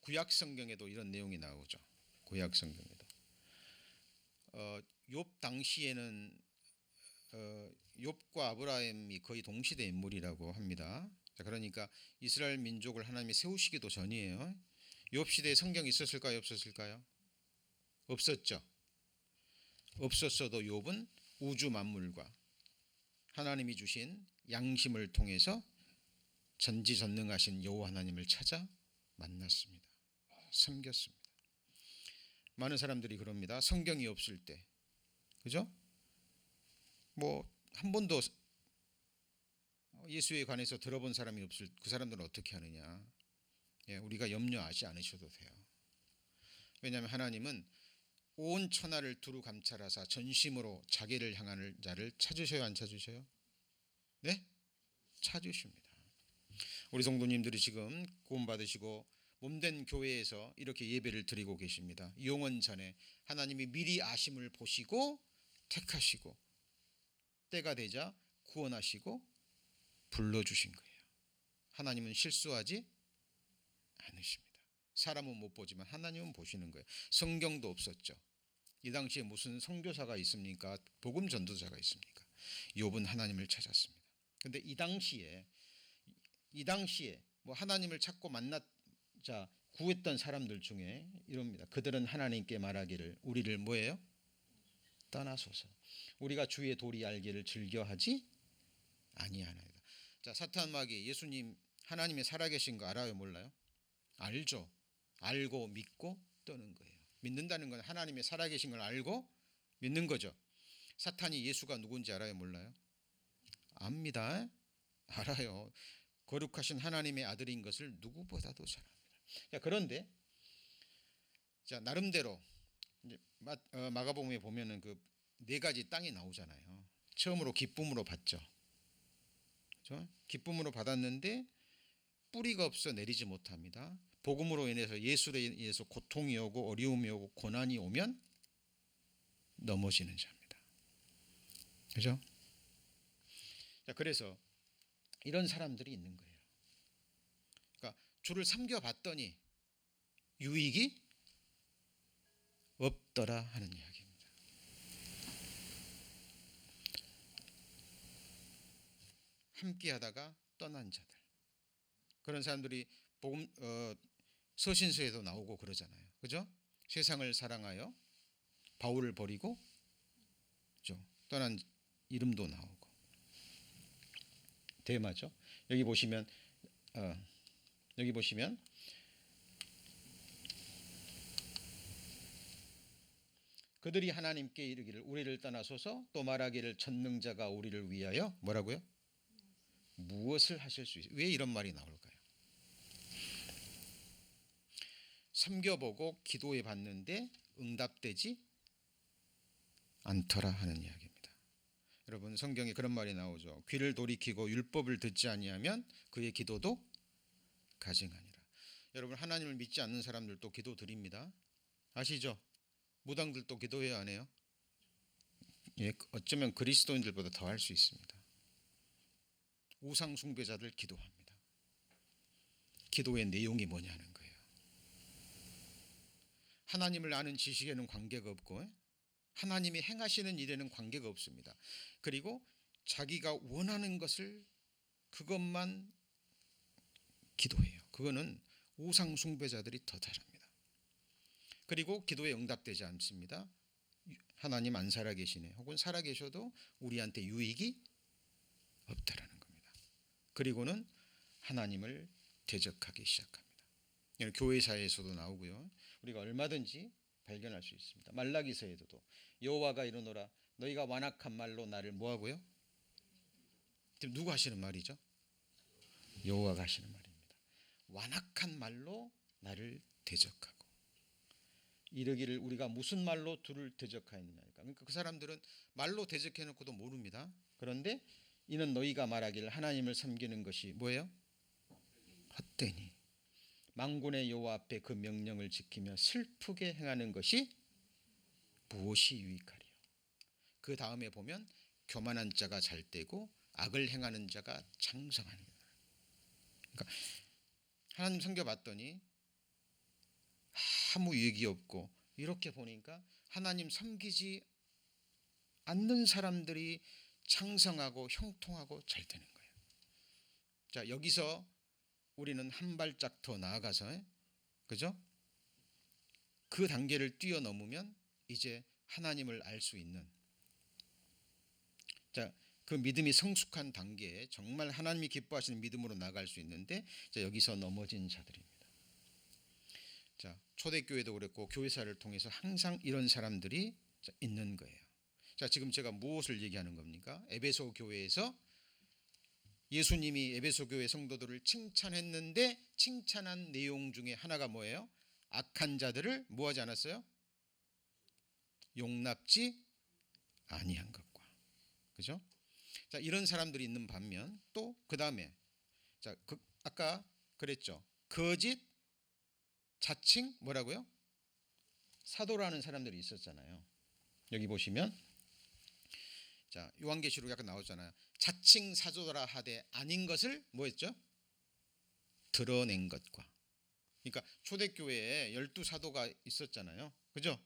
구약 성경에도 이런 내용이 나오죠. 구약 성경에도 욥 당시에는 욥과 아브라함이 거의 동시대 인물이라고 합니다. 자, 그러니까 이스라엘 민족을 하나님이 세우시기도 전이에요. 욥 시대에 성경이 있었을까요? 없었을까요? 없었죠. 없었어도 욥은 우주 만물과 하나님이 주신 양심을 통해서 전지전능하신 여호와 하나님을 찾아 만났습니다. 섬겼습니다. 많은 사람들이 그럽니다. 성경이 없을 때, 그죠? 뭐 한 번도 예수에 관해서 들어본 사람이 없을 그 사람들은 어떻게 하느냐? 우리가 염려하지 않으셔도 돼요. 왜냐하면 하나님은 온 천하를 두루 감찰하사 전심으로 자기를 향하는 자를 찾으셔요, 안 찾으셔요? 네? 찾으십니다. 우리 성도님들이 지금 구원 받으시고 몸된 교회에서 이렇게 예배를 드리고 계십니다. 영원 전에 하나님이 미리 아심을 보시고 택하시고 때가 되자 구원하시고 불러주신 거예요. 하나님은 실수하지 않으십니다. 사람은 못 보지만 하나님은 보시는 거예요. 성경도 없었죠. 이 당시에 무슨 선교사가 있습니까? 복음 전도자가 있습니까? 욥은 하나님을 찾았습니다. 그런데 이 당시에 뭐 하나님을 찾고 만나자 구했던 사람들 중에 이럽니다. 그들은 하나님께 말하기를 우리를 뭐예요? 떠나소서. 우리가 주의 도리 알기를 즐겨하지 아니하나이다. 자, 사탄 마귀 예수님 하나님의 살아계신 거 알아요, 몰라요? 알죠. 알고 믿고 떠는 거예요. 믿는다는 건 하나님의 살아계신 걸 알고 믿는 거죠. 사탄이 예수가 누군지 알아요, 몰라요? 압니다. 알아요. 거룩하신 하나님의 아들인 것을 누구보다도 잘 압니다. 자, 그런데 자, 나름대로 이제 마가복음에 보면은 그 4가지 땅이 나오잖아요. 처음으로 기쁨으로 받죠. 그렇죠? 기쁨으로 받았는데 뿌리가 없어 내리지 못합니다. 복음으로 인해서 예수로 인해서 고통이 오고 어려움이 오고 고난이 오면 넘어지는 자입니다. 그렇죠? 자, 그래서 이런 사람들이 있는 거예요. 그러니까 주를 섬겨봤더니 유익이 없더라 하는 이야기입니다. 함께하다가 떠난 자들. 그런 사람들이 복음 서신서에도 나오고 그러잖아요. 그죠? 세상을 사랑하여 바울을 버리고 그죠? 떠난 이름도 나오고. 대마죠. 여기 보시면 그들이 하나님께 이르기를 우리를 떠나소서 또 말하기를 전능자가 우리를 위하여 뭐라고요? 무엇을 하실 수 있어요? 왜 이런 말이 나올까요? 섬겨보고 기도해 봤는데 응답되지 않더라 하는 이야기입니다. 여러분 성경에 그런 말이 나오죠. 귀를 돌이키고 율법을 듣지 아니하면 그의 기도도 가증하니라. 여러분 하나님을 믿지 않는 사람들도 기도 드립니다. 아시죠? 무당들도 기도해야 안 해요? 예, 어쩌면 그리스도인들보다 더 할 수 있습니다. 우상 숭배자들 기도합니다. 기도의 내용이 뭐냐는 거예요. 하나님을 아는 지식에는 관계가 없고 하나님이 행하시는 일에는 관계가 없습니다. 그리고 자기가 원하는 것을 그것만 기도해요. 그거는 우상 숭배자들이 더 잘합니다. 그리고 기도에 응답되지 않습니다. 하나님 안 살아계시네 혹은 살아계셔도 우리한테 유익이 없다라는 겁니다. 그리고는 하나님을 대적하기 시작합니다. 이건 교회사에서도 나오고요. 우리가 얼마든지 발견할 수 있습니다. 말라기서에도 여호와가 이르노라 너희가 완악한 말로 나를 뭐하고요? 지금 누구 하시는 말이죠? 여호와가 하시는 말입니다. 완악한 말로 나를 대적하고 이르기를 우리가 무슨 말로 두를 대적하였느냐. 그러니까 그 사람들은 말로 대적해놓고도 모릅니다. 그런데 이는 너희가 말하기를 하나님을 섬기는 것이 뭐예요? 헛되니 만군의 여호와 앞에 그 명령을 지키며 슬프게 행하는 것이 무엇이 유익하리요. 그 다음에 보면 교만한 자가 잘되고 악을 행하는 자가 장성하니라. 그러니까 하나님 섬겨봤더니 아무 유익이 없고 이렇게 보니까 하나님 섬기지 않는 사람들이 창성하고 형통하고 잘 되는 거예요. 자, 여기서 우리는 한 발짝 더 나아가서 그죠? 그 단계를 뛰어넘으면 이제 하나님을 알 수 있는 자, 그 믿음이 성숙한 단계에 정말 하나님이 기뻐하시는 믿음으로 나아갈 수 있는데 자, 여기서 넘어진 자들입니다. 자, 초대교회도 그랬고 교회사를 통해서 항상 이런 사람들이 있는 거예요. 자, 지금 제가 무엇을 얘기하는 겁니까? 에베소 교회에서 예수님이 에베소 교회 성도들을 칭찬했는데 칭찬한 내용 중에 하나가 뭐예요? 악한 자들을 뭐하지 않았어요? 용납지 아니한 것과. 그죠? 자, 이런 사람들이 있는 반면 또 그 다음에 자, 아까 그랬죠. 거짓 자칭 뭐라고요? 사도라는 사람들이 있었잖아요. 여기 보시면 자, 요한계시록 약간 나오잖아요. 자칭 사도라 하되 아닌 것을 뭐했죠? 드러낸 것과. 그러니까 초대교회에 12사도가 있었잖아요. 그죠?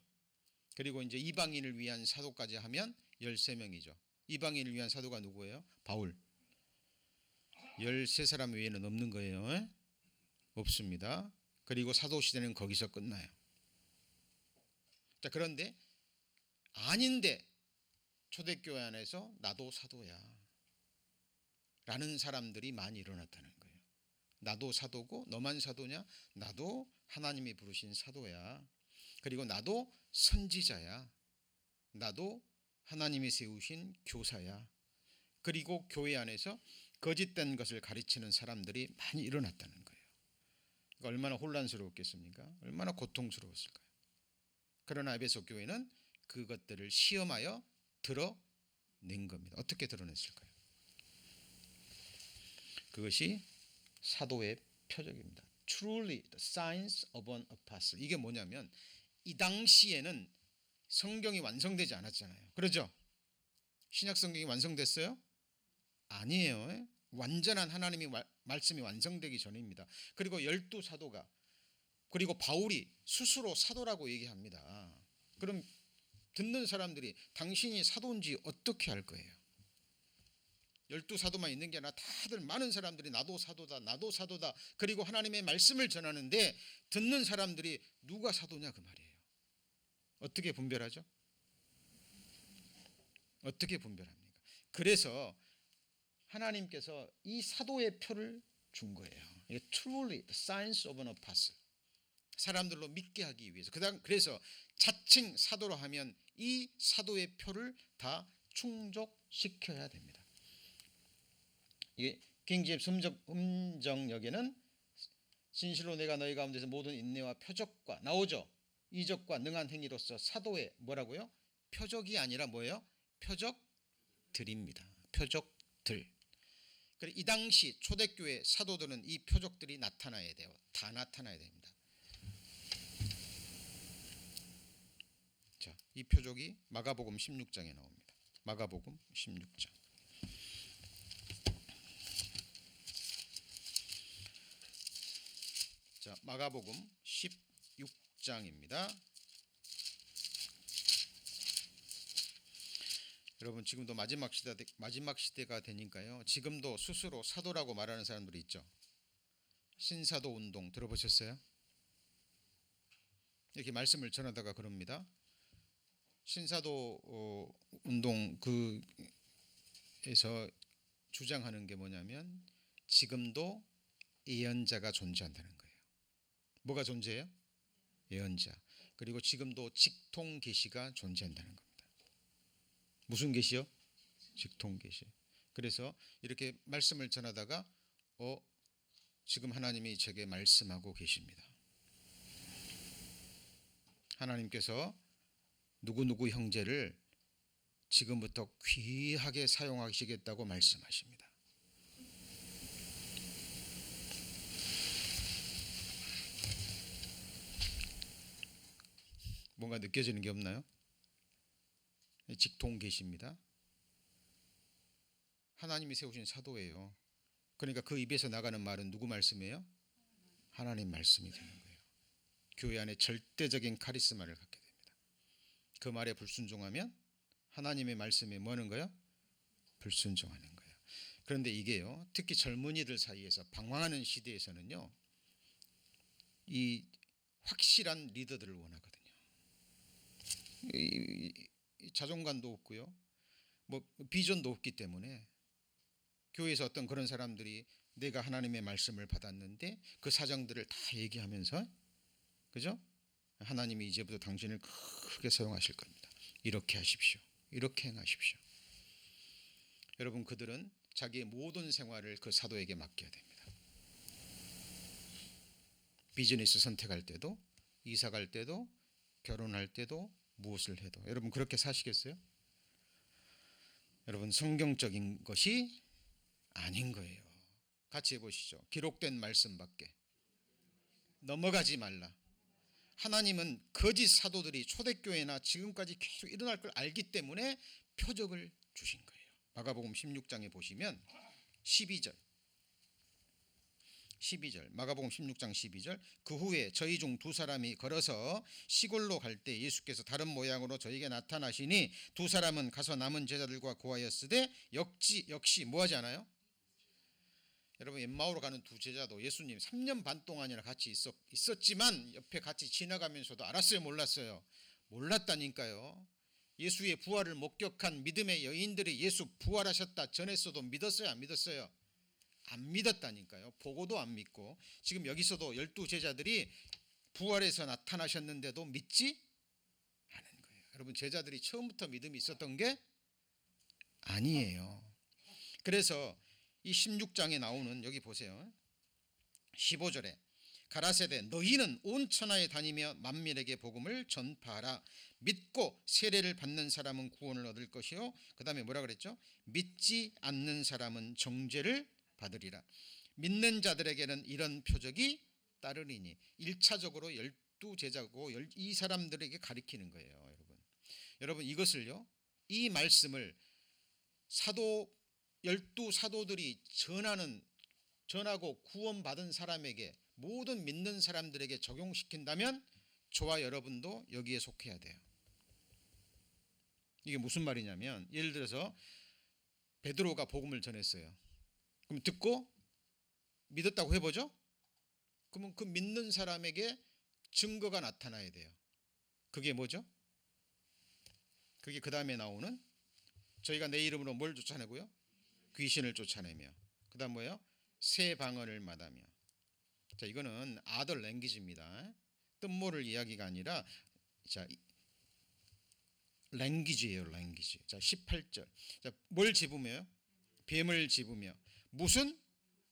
그리고 이제 이방인을 위한 사도까지 하면 13명이죠. 이방인을 위한 사도가 누구예요? 바울. 13사람 외에는 없는 거예요. 없습니다. 그리고 사도 시대는 거기서 끝나요. 자, 그런데 아닌데 초대교회 안에서 나도 사도야 라는 사람들이 많이 일어났다는 거예요. 나도 사도고 너만 사도냐? 나도 하나님이 부르신 사도야. 그리고 나도 선지자야. 나도 하나님이 세우신 교사야. 그리고 교회 안에서 거짓된 것을 가르치는 사람들이 많이 일어났다는 거예요. 얼마나 혼란스러웠겠습니까? 얼마나 고통스러웠을까요? 그러나 에베소 교회는 그것들을 시험하여 드러낸 겁니다. 어떻게 드러냈을까요? 그것이 사도의 표적입니다. Truly the signs of an apostle. 이게 뭐냐면 이 당시에는 성경이 완성되지 않았잖아요. 그렇죠? 신약 성경이 완성됐어요? 아니에요. 완전한 하나님이 말씀이 완성되기 전입니다. 그리고 12사도가 그리고 바울이 스스로 사도라고 얘기합니다. 그럼 듣는 사람들이 당신이 사도인지 어떻게 알 거예요? 12사도만 있는 게 아니라 다들 많은 사람들이 나도 사도다 나도 사도다 그리고 하나님의 말씀을 전하는데 듣는 사람들이 누가 사도냐 그 말이에요. 어떻게 분별하죠? 어떻게 분별합니까? 그래서 하나님께서 이 사도의 표를 준 거예요. 이게 truly the signs of an apostle. 사람들로 믿게 하기 위해서. 그래서 자칭 사도로 하면 이 사도의 표를 다 충족시켜야 됩니다. 이게 킹제임스 음정역에는 진실로 내가 너희 가운데서 모든 인내와 표적과 나오죠. 이적과 능한 행위로서 사도의 뭐라고요? 표적이 아니라 뭐예요? 표적들입니다. 표적들. 이 당시 초대교회 사도들은 이 표적들이 나타나야 돼요. 다 나타나야 됩니다. 자, 이 표적이 마가복음 16장에 나옵니다. 마가복음 16장. 자, 마가복음 16장입니다. 여러분 지금도 마지막 시대가 되니까요. 지금도 스스로 사도라고 말하는 사람들이 있죠. 신사도 운동 들어보셨어요? 이렇게 말씀을 전하다가 그럽니다. 신사도 운동 그에서 주장하는 게 뭐냐면 지금도 예언자가 존재한다는 거예요. 뭐가 존재해요? 예언자. 그리고 지금도 직통 계시가 존재한다는 겁니다. 무슨 계시요? 직통 계시. 그래서 이렇게 말씀을 전하다가 지금 하나님이 제게 말씀하고 계십니다. 하나님께서 누구누구 형제를 지금부터 귀하게 사용하시겠다고 말씀하십니다. 뭔가 느껴지는 게 없나요? 직통 계십니다. 하나님이 세우신 사도예요. 그러니까 그 입에서 나가는 말은 누구 말씀이에요? 하나님 말씀이 되는 거예요. 교회 안에 절대적인 카리스마를 갖게 됩니다. 그 말에 불순종하면 하나님의 말씀에 뭐 하는 거예요? 불순종하는 거예요. 그런데 이게요, 특히 젊은이들 사이에서 방황하는 시대에서는요, 이 확실한 리더들을 원하거든요. 자존감도 없고요, 뭐 비전도 없기 때문에 교회에서 어떤 그런 사람들이 내가 하나님의 말씀을 받았는데 그 사정들을 다 얘기하면서, 그죠? 하나님이 이제부터 당신을 크게 사용하실 겁니다. 이렇게 하십시오. 이렇게 행하십시오. 여러분, 그들은 자기의 모든 생활을 그 사도에게 맡겨야 됩니다. 비즈니스 선택할 때도, 이사 갈 때도, 결혼할 때도, 무엇을 해도. 여러분 그렇게 사시겠어요? 여러분 성경적인 것이 아닌 거예요. 같이 해보시죠. 기록된 말씀밖에 넘어가지 말라. 하나님은 거짓 사도들이 초대교회나 지금까지 계속 일어날 걸 알기 때문에 표적을 주신 거예요. 마가복음 16장에 보시면 12절 마가복음 16장 12절 그 후에 저희 중 두 사람이 걸어서 시골로 갈 때 예수께서 다른 모양으로 저에게 나타나시니 두 사람은 가서 남은 제자들과 고하였으되 역시 뭐하지 않아요? 여러분 엠마오로 가는 두 제자도 예수님 3년 반 동안이나 같이 있었지만 옆에 같이 지나가면서도 알았어요? 몰랐어요? 몰랐다니까요. 예수의 부활을 목격한 믿음의 여인들이 예수 부활하셨다 전했어도 믿었어요? 안 믿었어요? 안 믿었다니까요. 보고도 안 믿고. 지금 여기서도 12제자들이 부활해서 나타나셨는데도 믿지 않은 거예요. 여러분 제자들이 처음부터 믿음이 있었던 게 아니에요. 그래서 이 16장에 나오는, 여기 보세요, 15절에 가라사대 너희는 온 천하에 다니며 만민에게 복음을 전파하라. 믿고 세례를 받는 사람은 구원을 얻을 것이요, 그 다음에 뭐라 그랬죠? 믿지 않는 사람은 정죄를 받으리라. 믿는 자들에게는 이런 표적이 따르리니. 1차적으로 12제자고 이 사람들에게 가리키는 거예요. 여러분 이것을요, 이 말씀을 12사도들이 전하고 구원받은 사람에게, 모든 믿는 사람들에게 적용시킨다면 저와 여러분도 여기에 속해야 돼요. 이게 무슨 말이냐면, 예를 들어서 베드로가 복음을 전했어요. 그럼 듣고 믿었다고 해보죠? 그러면 그 믿는 사람에게 증거가 나타나야 돼요. 그게 뭐죠? 그게 그 다음에 나오는, 저희가 내 이름으로 뭘 쫓아내고요? 귀신을 쫓아내며, 그 다음 뭐예요? 새 방언을 말하며. 자, 이거는 아더 랭귀지입니다. 뜻모를 이야기가 아니라, 자, 랭귀지예요, 랭귀지. 자, 18절. 자, 뭘 집으며요? 뱀을 집으며 무슨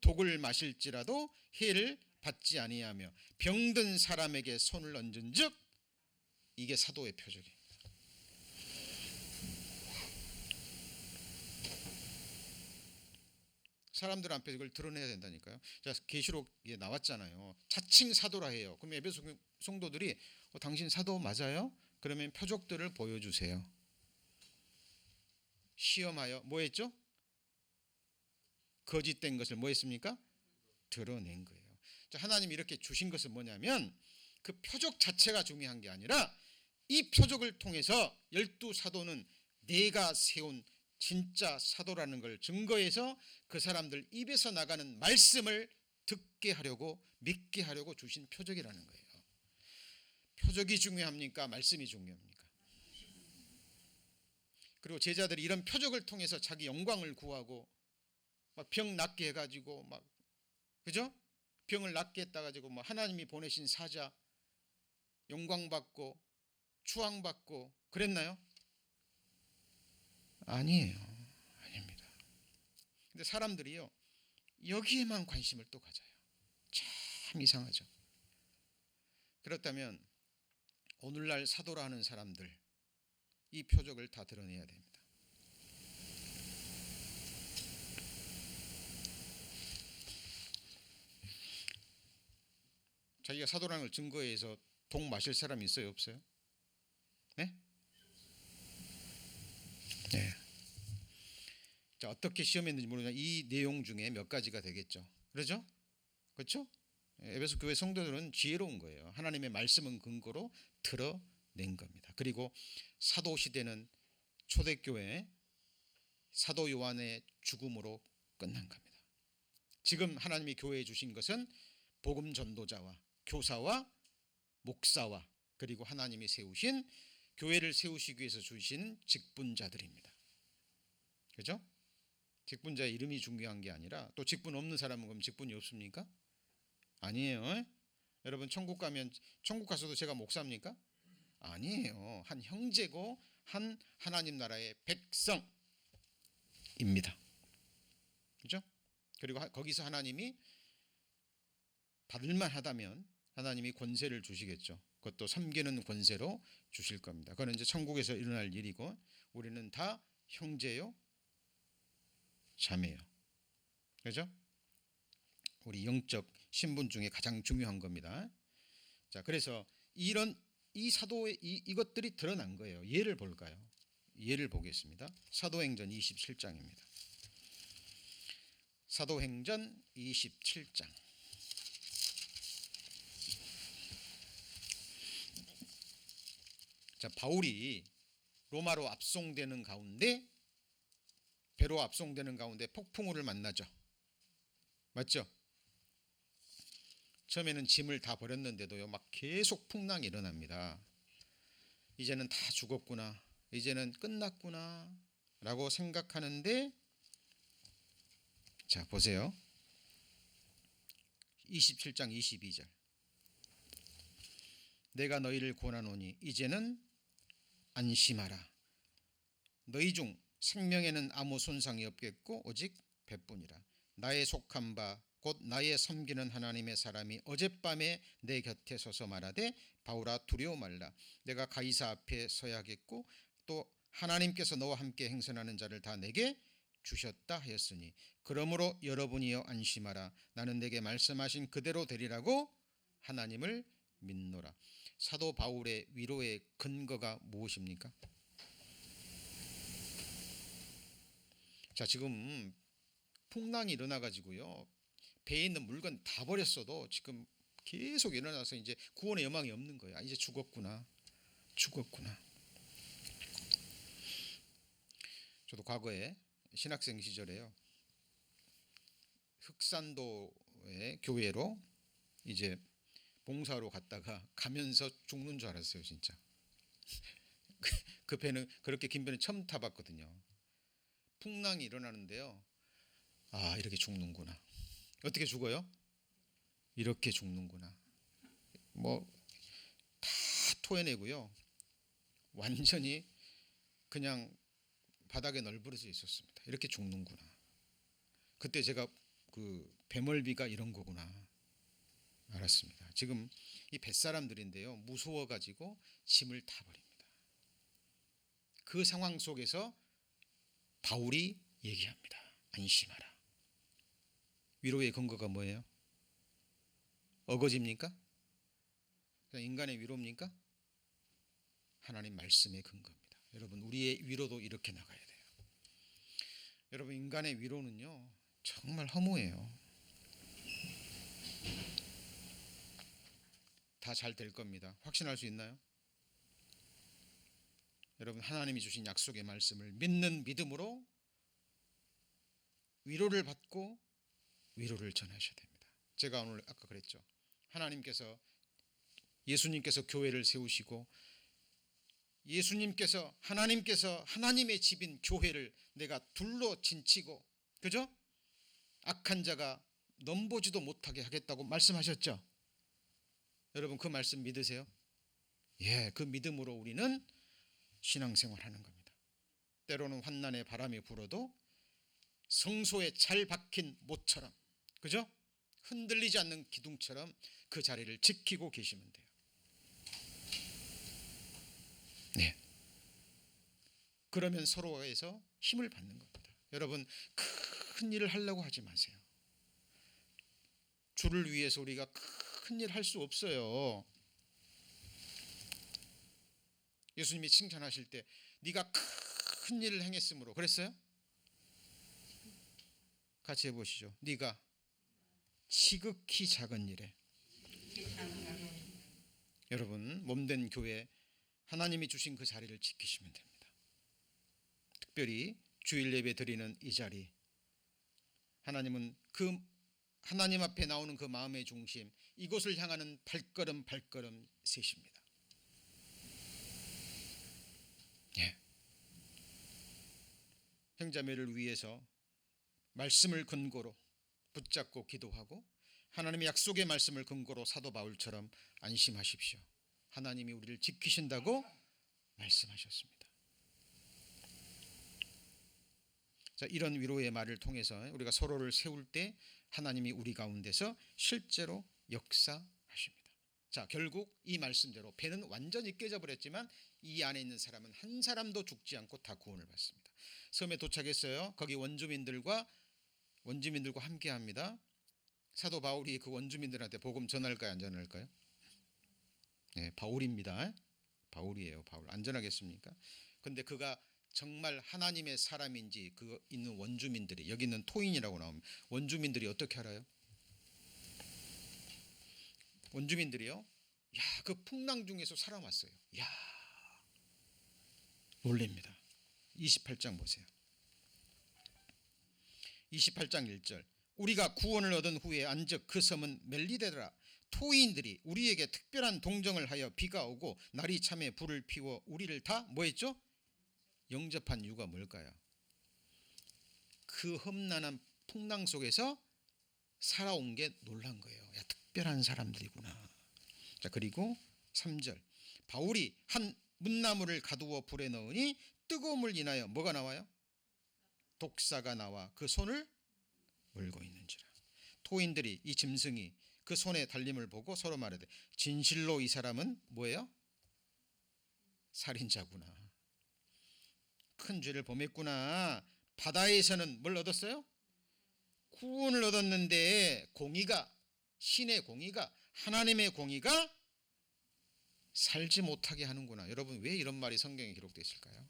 독을 마실지라도 해를 받지 아니하며 병든 사람에게 손을 얹은즉 이게 사도의 표적이에요. 사람들 앞에 이걸 드러내야 된다니까요. 자, 계시록에 나왔잖아요. 자칭 사도라 해요. 그럼 에베소 성도들이 당신 사도 맞아요? 그러면 표적들을 보여주세요. 시험하여 뭐 했죠? 거짓된 것을 뭐 했습니까? 드러낸 거예요. 자, 하나님이 이렇게 주신 것은 뭐냐면 그 표적 자체가 중요한 게 아니라 이 표적을 통해서 12사도는 내가 세운 진짜 사도라는 걸 증거해서 그 사람들 입에서 나가는 말씀을 듣게 하려고 믿게 하려고 주신 표적이라는 거예요. 표적이 중요합니까? 말씀이 중요합니까? 그리고 제자들이 이런 표적을 통해서 자기 영광을 구하고 막 병 낫게 해가지고 막 그죠? 병을 낫게 했다 가지고 뭐 하나님이 보내신 사자 영광 받고 추앙 받고 그랬나요? 아니에요. 아닙니다. 근데 사람들이요 여기에만 관심을 또 가져요. 참 이상하죠. 그렇다면 오늘날 사도라 하는 사람들 이 표적을 다 드러내야 됩니다. 자기가 사도라는 걸 증거해서 독 마실 사람이 있어요, 없어요? 네? 네. 자, 어떻게 시험했는지 모르지만 이 내용 중에 몇 가지가 되겠죠. 그렇죠? 그렇죠? 에베소 교회 성도들은 지혜로운 거예요. 하나님의 말씀은 근거로 드러낸 겁니다. 그리고 사도 시대는 초대교회 사도 요한의 죽음으로 끝난 겁니다. 지금 하나님이 교회에 주신 것은 복음 전도자와 교사와 목사와 그리고 하나님이 세우신 교회를 세우시기 위해서 주신 직분자들입니다. 그렇죠? 직분자의 이름이 중요한 게 아니라 또 직분 없는 사람은 그럼 직분이 없습니까? 아니에요. 여러분 천국 가면 천국 가서도 제가 목사입니까? 아니에요. 한 형제고 한 하나님 나라의 백성입니다. 그렇죠? 그리고 거기서 하나님이 받을만 하다면 하나님이 권세를 주시겠죠. 그것도 섬기는 권세로 주실 겁니다. 그건 이제 천국에서 일어날 일이고 우리는 다 형제요 자매요. 그렇죠? 우리 영적 신분 중에 가장 중요한 겁니다. 자, 그래서 이런 이 사도의 이것들이 드러난 거예요. 예를 볼까요? 예를 보겠습니다. 사도행전 27장입니다. 사도행전 27장. 자, 바울이 로마로 압송되는 가운데 배로 압송되는 가운데 폭풍우를 만나죠. 맞죠? 처음에는 짐을 다 버렸는데도요 막 계속 풍랑이 일어납니다. 이제는 다 죽었구나, 이제는 끝났구나 라고 생각하는데 자 보세요. 27장 22절. 내가 너희를 권하노니 이제는 안심하라. 너희 중 생명에는 아무 손상이 없겠고 오직 배뿐이라. 나의 속한 바 곧 나의 섬기는 하나님의 사람이 어젯밤에 내 곁에 서서 말하되 바울아 두려워 말라. 내가 가이사 앞에 서야겠고 또 하나님께서 너와 함께 행선하는 자를 다 내게 주셨다 하였으니 그러므로 여러분이여 안심하라. 나는 내게 말씀하신 그대로 되리라고 하나님을 믿노라. 사도 바울의 위로의 근거가 무엇입니까? 자, 지금 풍랑이 일어나 가지고요 배에 있는 물건 다 버렸어도 지금 계속 일어나서 이제 구원의 여망이 없는 거야. 이제 죽었구나. 저도 과거에 신학생 시절에요 흑산도의 교회로 이제 봉사로 갔다가 가면서 죽는 줄 알았어요, 진짜. 그 배는 그렇게 긴 배는 처음 타봤거든요. 풍랑이 일어나는데요. 아, 이렇게 죽는구나. 어떻게 죽어요? 이렇게 죽는구나. 뭐 다 토해내고요. 완전히 그냥 바닥에 널브러져 있었습니다. 이렇게 죽는구나. 그때 제가 그 배멀미가 이런 거구나 알았습니다. 지금 이 뱃사람들인데요, 무서워가지고 짐을 타버립니다. 그 상황 속에서 바울이 얘기합니다. 안심하라. 위로의 근거가 뭐예요? 어거지입니까? 그냥 인간의 위로입니까? 하나님 말씀의 근거입니다. 여러분, 우리의 위로도 이렇게 나가야 돼요. 여러분, 인간의 위로는요 정말 허무해요. 다 잘 될 겁니다. 확신할 수 있나요? 여러분, 하나님이 주신 약속의 말씀을 믿는 믿음으로 위로를 받고 위로를 전하셔야 됩니다. 제가 오늘 아까 그랬죠. 예수님께서 교회를 세우시고 하나님께서 하나님의 집인 교회를 내가 둘로 진치고, 그죠? 악한 자가 넘보지도 못하게 하겠다고 말씀하셨죠. 여러분, 그 말씀 믿으세요? 예, 그 믿음으로 우리는 신앙생활하는 겁니다. 때로는 환난의 바람이 불어도 성소에 잘 박힌 못처럼, 그죠? 흔들리지 않는 기둥처럼 그 자리를 지키고 계시면 돼요. 네. 그러면 서로에서 힘을 받는 겁니다. 여러분, 큰 일을 하려고 하지 마세요. 주를 위해서 우리가 큰 일 할 수 없어요. 예수님이 칭찬하실 때 네가 큰 일을 행했으므로 그랬어요? 같이 해보시죠. 네가 지극히 작은 일에. 여러분, 몸된 교회, 하나님이 주신 그 자리를 지키시면 됩니다. 특별히 주일 예배 드리는 이 자리, 하나님은 그 하나님 앞에 나오는 그 마음의 중심, 이곳을 향하는 발걸음 셋입니다. 예. 형제자매를 위해서 말씀을 근거로 붙잡고 기도하고 하나님의 약속의 말씀을 근거로 사도 바울처럼 안심하십시오. 하나님이 우리를 지키신다고 말씀하셨습니다. 자, 이런 위로의 말을 통해서 우리가 서로를 세울 때 하나님이 우리 가운데서 실제로 역사하십니다. 자, 결국 이 말씀대로 배는 완전히 깨져버렸지만 이 안에 있는 사람은 한 사람도 죽지 않고 다 구원을 받습니다. 섬에 도착했어요. 거기 원주민들과 함께합니다. 사도 바울이 그 원주민들한테 복음 전할까요, 안 전할까요? 네, 바울입니다. 바울이에요. 바울. 안 전하겠습니까? 근데 그가 정말 하나님의 사람인지 그 있는 원주민들이, 여기 있는 토인이라고 나옵니다. 원주민들이 어떻게 알아요? 원주민들이요, 야, 그 풍랑 중에서 살아왔어요. 야, 놀랍니다. 28장 보세요. 28장 1절. 우리가 구원을 얻은 후에 안즉 그 섬은 멜리데라. 토인들이 우리에게 특별한 동정을 하여 비가 오고 날이 참에 불을 피워 우리를 다 뭐했죠? 영접한 이유가 뭘까요? 그 험난한 풍랑 속에서 살아온 게 놀란 거예요. 야, 특별한 사람들이구나. 자, 그리고 3절. 바울이 한 문나무를 가두어 불에 넣으니 뜨거움을 인하여 뭐가 나와요? 독사가 나와 그 손을 물고 있는지라. 토인들이, 이 짐승이 그 손에 달림을 보고 서로 말하되 진실로 이 사람은 뭐예요? 살인자구나. 큰 죄를 범했구나. 바다에서는 뭘 얻었어요? 구원을 얻었는데 공의가, 신의 공의가, 하나님의 공의가 살지 못하게 하는구나. 여러분, 왜 이런 말이 성경에 기록되어 있을까요?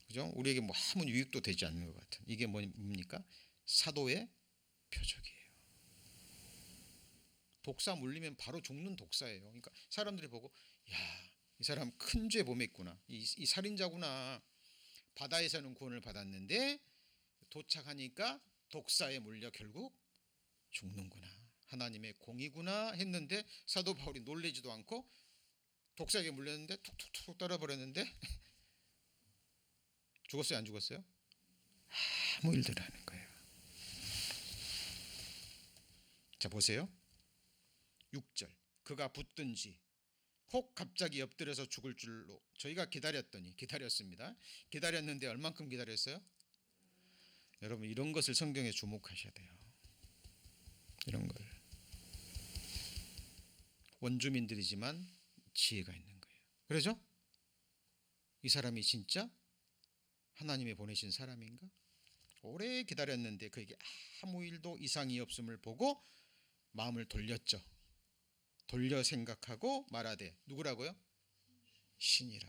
그죠? 우리에게 뭐 아무 유익도 되지 않는 것 같은, 이게 뭡니까? 사도의 표적이에요. 독사 물리면 바로 죽는 독사예요. 그러니까 사람들이 보고, 야, 이 사람 큰 죄 범했구나. 이 살인자구나. 바다에서는 구원을 받았는데 도착하니까 독사에 물려 결국 죽는구나. 하나님의 공이구나 했는데 사도 바울이 놀라지도 않고 독사에게 물렸는데 툭툭툭 떨어버렸는데 죽었어요, 안 죽었어요? 아무 일도 안 하는 거예요. 자, 보세요. 6절. 그가 붙든지 혹 갑자기 엎드려서 죽을 줄로 저희가 기다렸습니다. 기다렸는데 얼만큼 기다렸어요? 여러분 이런 것을 성경에 주목하셔야 돼요. 이런 걸. 원주민들이지만 지혜가 있는 거예요. 그러죠? 이 사람이 진짜 하나님이 보내신 사람인가? 오래 기다렸는데 그에게 아무 일도 이상이 없음을 보고 마음을 돌렸죠. 돌려 생각하고 말하되 누구라고요? 신이라.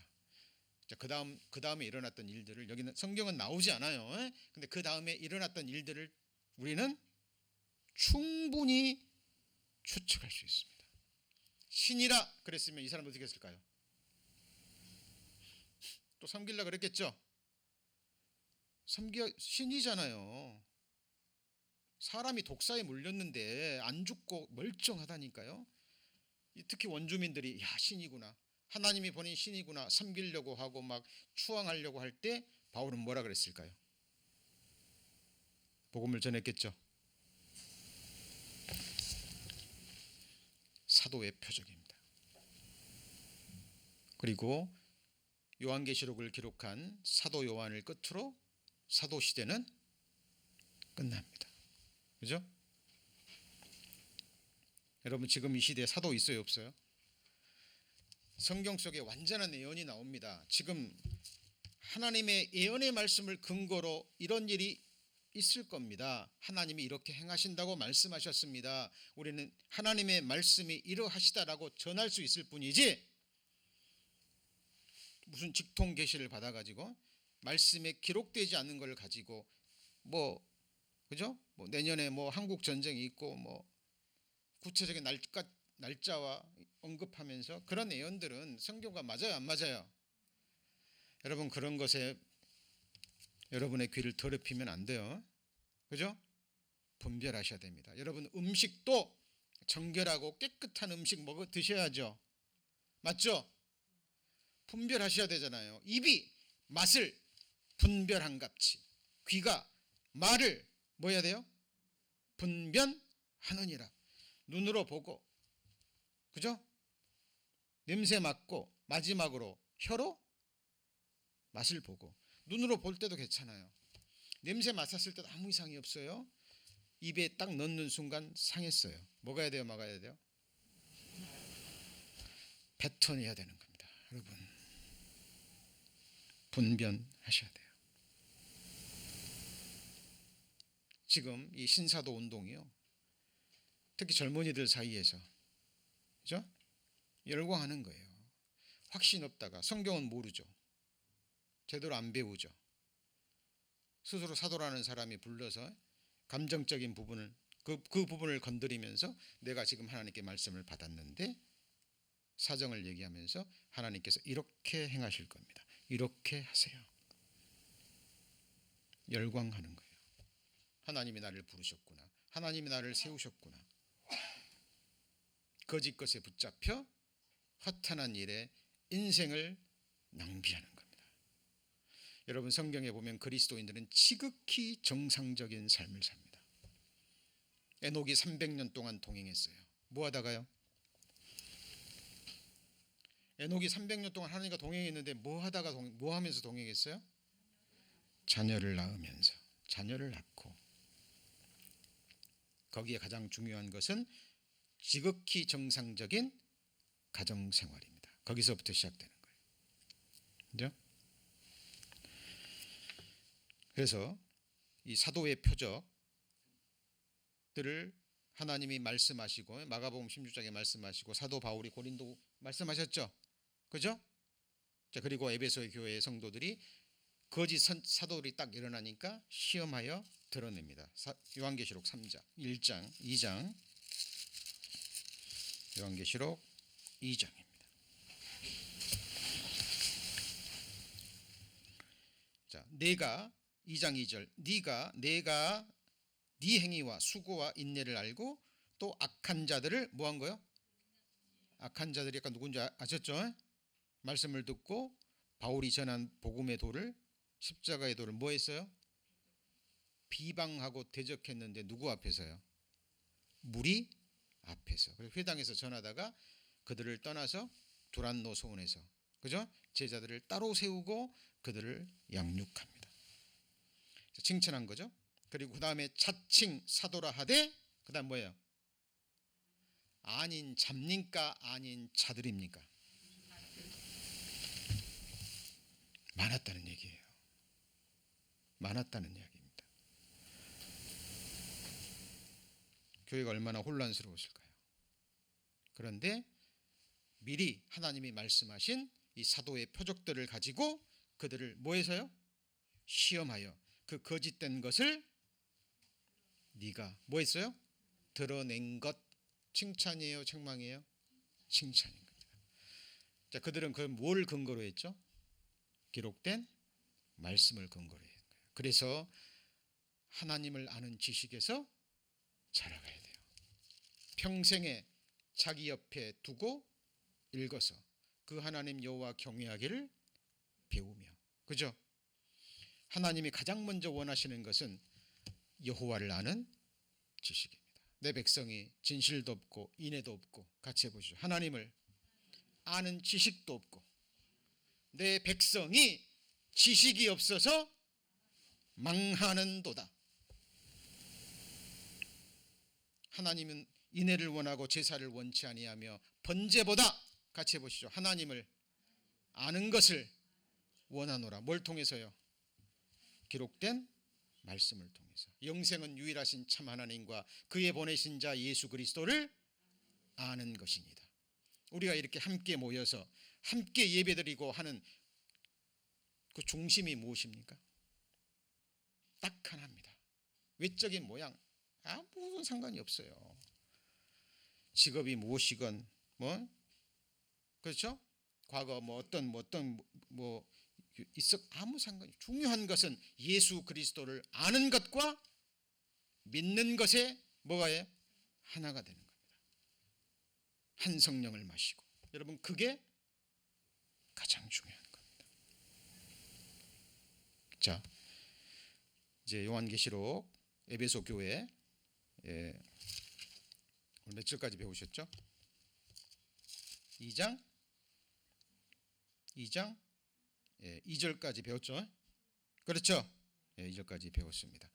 자, 그 다음에 일어났던 일들을 여기는 성경은 나오지 않아요. 근데 그 다음에 일어났던 일들을 우리는 충분히 추측할 수 있습니다. 신이라 그랬으면 이 사람 어떻게 했을까요? 또 섬기려고 그랬겠죠. 신이잖아요. 사람이 독사에 물렸는데 안 죽고 멀쩡하다니까요. 특히 원주민들이 야 신이구나, 하나님이 보낸 신이구나 섬기려고 하고 막 추앙하려고 할 때 바울은 뭐라 그랬을까요? 복음을 전했겠죠. 사도의 표적입니다. 그리고 요한계시록을 기록한 사도 요한을 끝으로 사도 시대는 끝납니다. 그죠? 여러분 지금 이 시대에 사도 있어요, 없어요? 성경 속에 완전한 예언이 나옵니다. 지금 하나님의 예언의 말씀을 근거로 이런 일이 있을 겁니다. 하나님이 이렇게 행하신다고 말씀하셨습니다. 우리는 하나님의 말씀이 이러하시다라고 전할 수 있을 뿐이지 무슨 직통 계시를 받아가지고 말씀에 기록되지 않는 걸 가지고 그죠? 내년에 한국 전쟁이 있고 구체적인 날짜와 언급하면서 그런 예언들은 성경과 맞아요, 안 맞아요? 여러분 그런 것에 여러분의 귀를 더럽히면 안 돼요. 그죠? 분별하셔야 됩니다. 여러분 음식도 정결하고 깨끗한 음식 드셔야죠. 맞죠? 분별하셔야 되잖아요. 입이 맛을 분별한갑지 귀가 말을 뭐 해야 돼요? 분별하느니라. 눈으로 보고, 그죠? 냄새 맡고 마지막으로 혀로 맛을 보고. 눈으로 볼 때도 괜찮아요. 냄새 맡았을 때도 아무 이상이 없어요. 입에 딱 넣는 순간 상했어요. 뭐가 해야 돼요? 막아야 돼요? 뱉어내야 되는 겁니다. 여러분 분별하셔야 돼요. 지금 이 신사도 운동이요, 특히 젊은이들 사이에서 그죠? 열광하는 거예요. 확신 없다가 성경은 모르죠. 제대로 안 배우죠. 스스로 사도라는 사람이 불러서 감정적인 부분을 그 부분을 건드리면서 내가 지금 하나님께 말씀을 받았는데 사정을 얘기하면서 하나님께서 이렇게 행하실 겁니다. 이렇게 하세요. 열광하는 거예요. 하나님이 나를 부르셨구나. 하나님이 나를 세우셨구나. 거짓 것에 붙잡혀 허탄한 일에 인생을 낭비하는 겁니다. 여러분 성경에 보면 그리스도인들은 지극히 정상적인 삶을 삽니다. 에녹이 300년 동안 동행했어요. 뭐 하다가요? 에녹이 300년 동안 하나님과 동행했는데 뭐 하면서 동행했어요? 자녀를 낳으면서. 자녀를 낳고. 거기에 가장 중요한 것은 지극히 정상적인 가정생활입니다. 거기서부터 시작되는 거예요. 그죠? 그래서 이 사도의 표적들을 하나님이 말씀하시고 마가복음 16장에 말씀하시고 사도 바울이 고린도 말씀하셨죠. 그죠? 자, 그리고 에베소의 교회의 성도들이 거짓 사도들이 딱 일어나니까 시험하여 드러냅니다. 요한계시록 3장, 1장, 2장. 요한계시록 2장입니다. 자, 내가 2장 2절 내가 네 행위와 수고와 인내를 알고 또 악한 자들을 뭐 한 거요? 악한 자들이 약간 누군지 아셨죠? 말씀을 듣고 바울이 전한 복음의 도를, 십자가의 도를 뭐 했어요? 비방하고 대적했는데 누구 앞에서요? 무리 앞에서. 그래서 회당에서 전하다가 그들을 떠나서 두란노 소원에서, 그죠? 제자들을 따로 세우고 그들을 양육합니다. 칭찬한 거죠. 그리고 그 다음에 차칭 사도라 하되, 그 다음 뭐예요? 아닌 잡니까 아닌 자들입니까? 많았다는 얘기예요. 많았다는 이야기입니다. 교회가 얼마나 혼란스러웠을까요? 그런데 미리 하나님이 말씀하신 이 사도의 표적들을 가지고 그들을 뭐 해서요? 시험하여 그 거짓된 것을 네가 뭐 했어요? 드러낸 것. 칭찬이에요, 책망이에요? 칭찬인 겁니다. 자, 그들은 그 뭘 근거로 했죠? 기록된 말씀을 근거로 했어요. 그래서 하나님을 아는 지식에서 자라가야 돼요. 평생에 자기 옆에 두고 읽어서 그 하나님 여호와 경외하기를 배우며, 그죠? 하나님이 가장 먼저 원하시는 것은 여호와를 아는 지식입니다. 내 백성이 진실도 없고 인애도 없고, 같이 해보시죠. 하나님을 아는 지식도 없고 내 백성이 지식이 없어서 망하는도다. 하나님은 인애를 원하고 제사를 원치 아니하며 번제보다, 같이 해보시죠. 하나님을 아는 것을 원하노라. 뭘 통해서요? 기록된 말씀을 통해서. 영생은 유일하신 참 하나님과 그의 보내신 자 예수 그리스도를 아는 것입니다. 우리가 이렇게 함께 모여서 함께 예배드리고 하는 그 중심이 무엇입니까? 딱 하나입니다. 외적인 모양 아무런 상관이 없어요. 직업이 무엇이건 뭐, 그렇죠? 과거 뭐 어떤 있어, 아무 상관이. 중요한 것은 예수 그리스도를 아는 것과 믿는 것에 뭐가 해요? 하나가 되는 겁니다. 한 성령을 마시고. 여러분, 그게 가장 중요한 겁니다. 자, 이제 요한계시록 에베소 교회, 오늘 몇 절까지 배우셨죠? 2장 2절까지 배웠죠? 그렇죠? 2절까지 배웠습니다.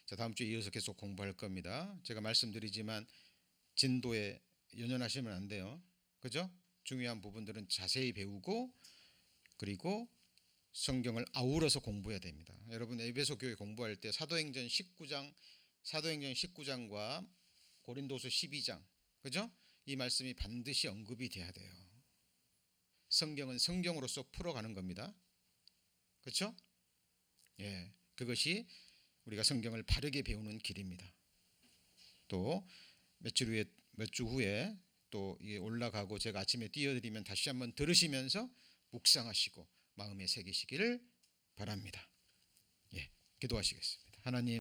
자, 다음 주에 이어서 계속 공부할 겁니다. 제가 말씀드리지만 진도에 연연하시면 안 돼요. 그죠? 중요한 부분들은 자세히 배우고 그리고 성경을 아우러서 공부해야 됩니다. 여러분, 에베소 교회 공부할 때 사도행전 19장과 고린도서 12장, 그죠? 이 말씀이 반드시 언급이 돼야 돼요. 성경은 성경으로서 풀어가는 겁니다. 그렇죠? 예, 그것이 우리가 성경을 바르게 배우는 길입니다. 또 몇 주 후에 또 올라가고 제가 아침에 띄워드리면 다시 한번 들으시면서 묵상하시고 마음에 새기시기를 바랍니다. 예, 기도하시겠습니다. 하나님,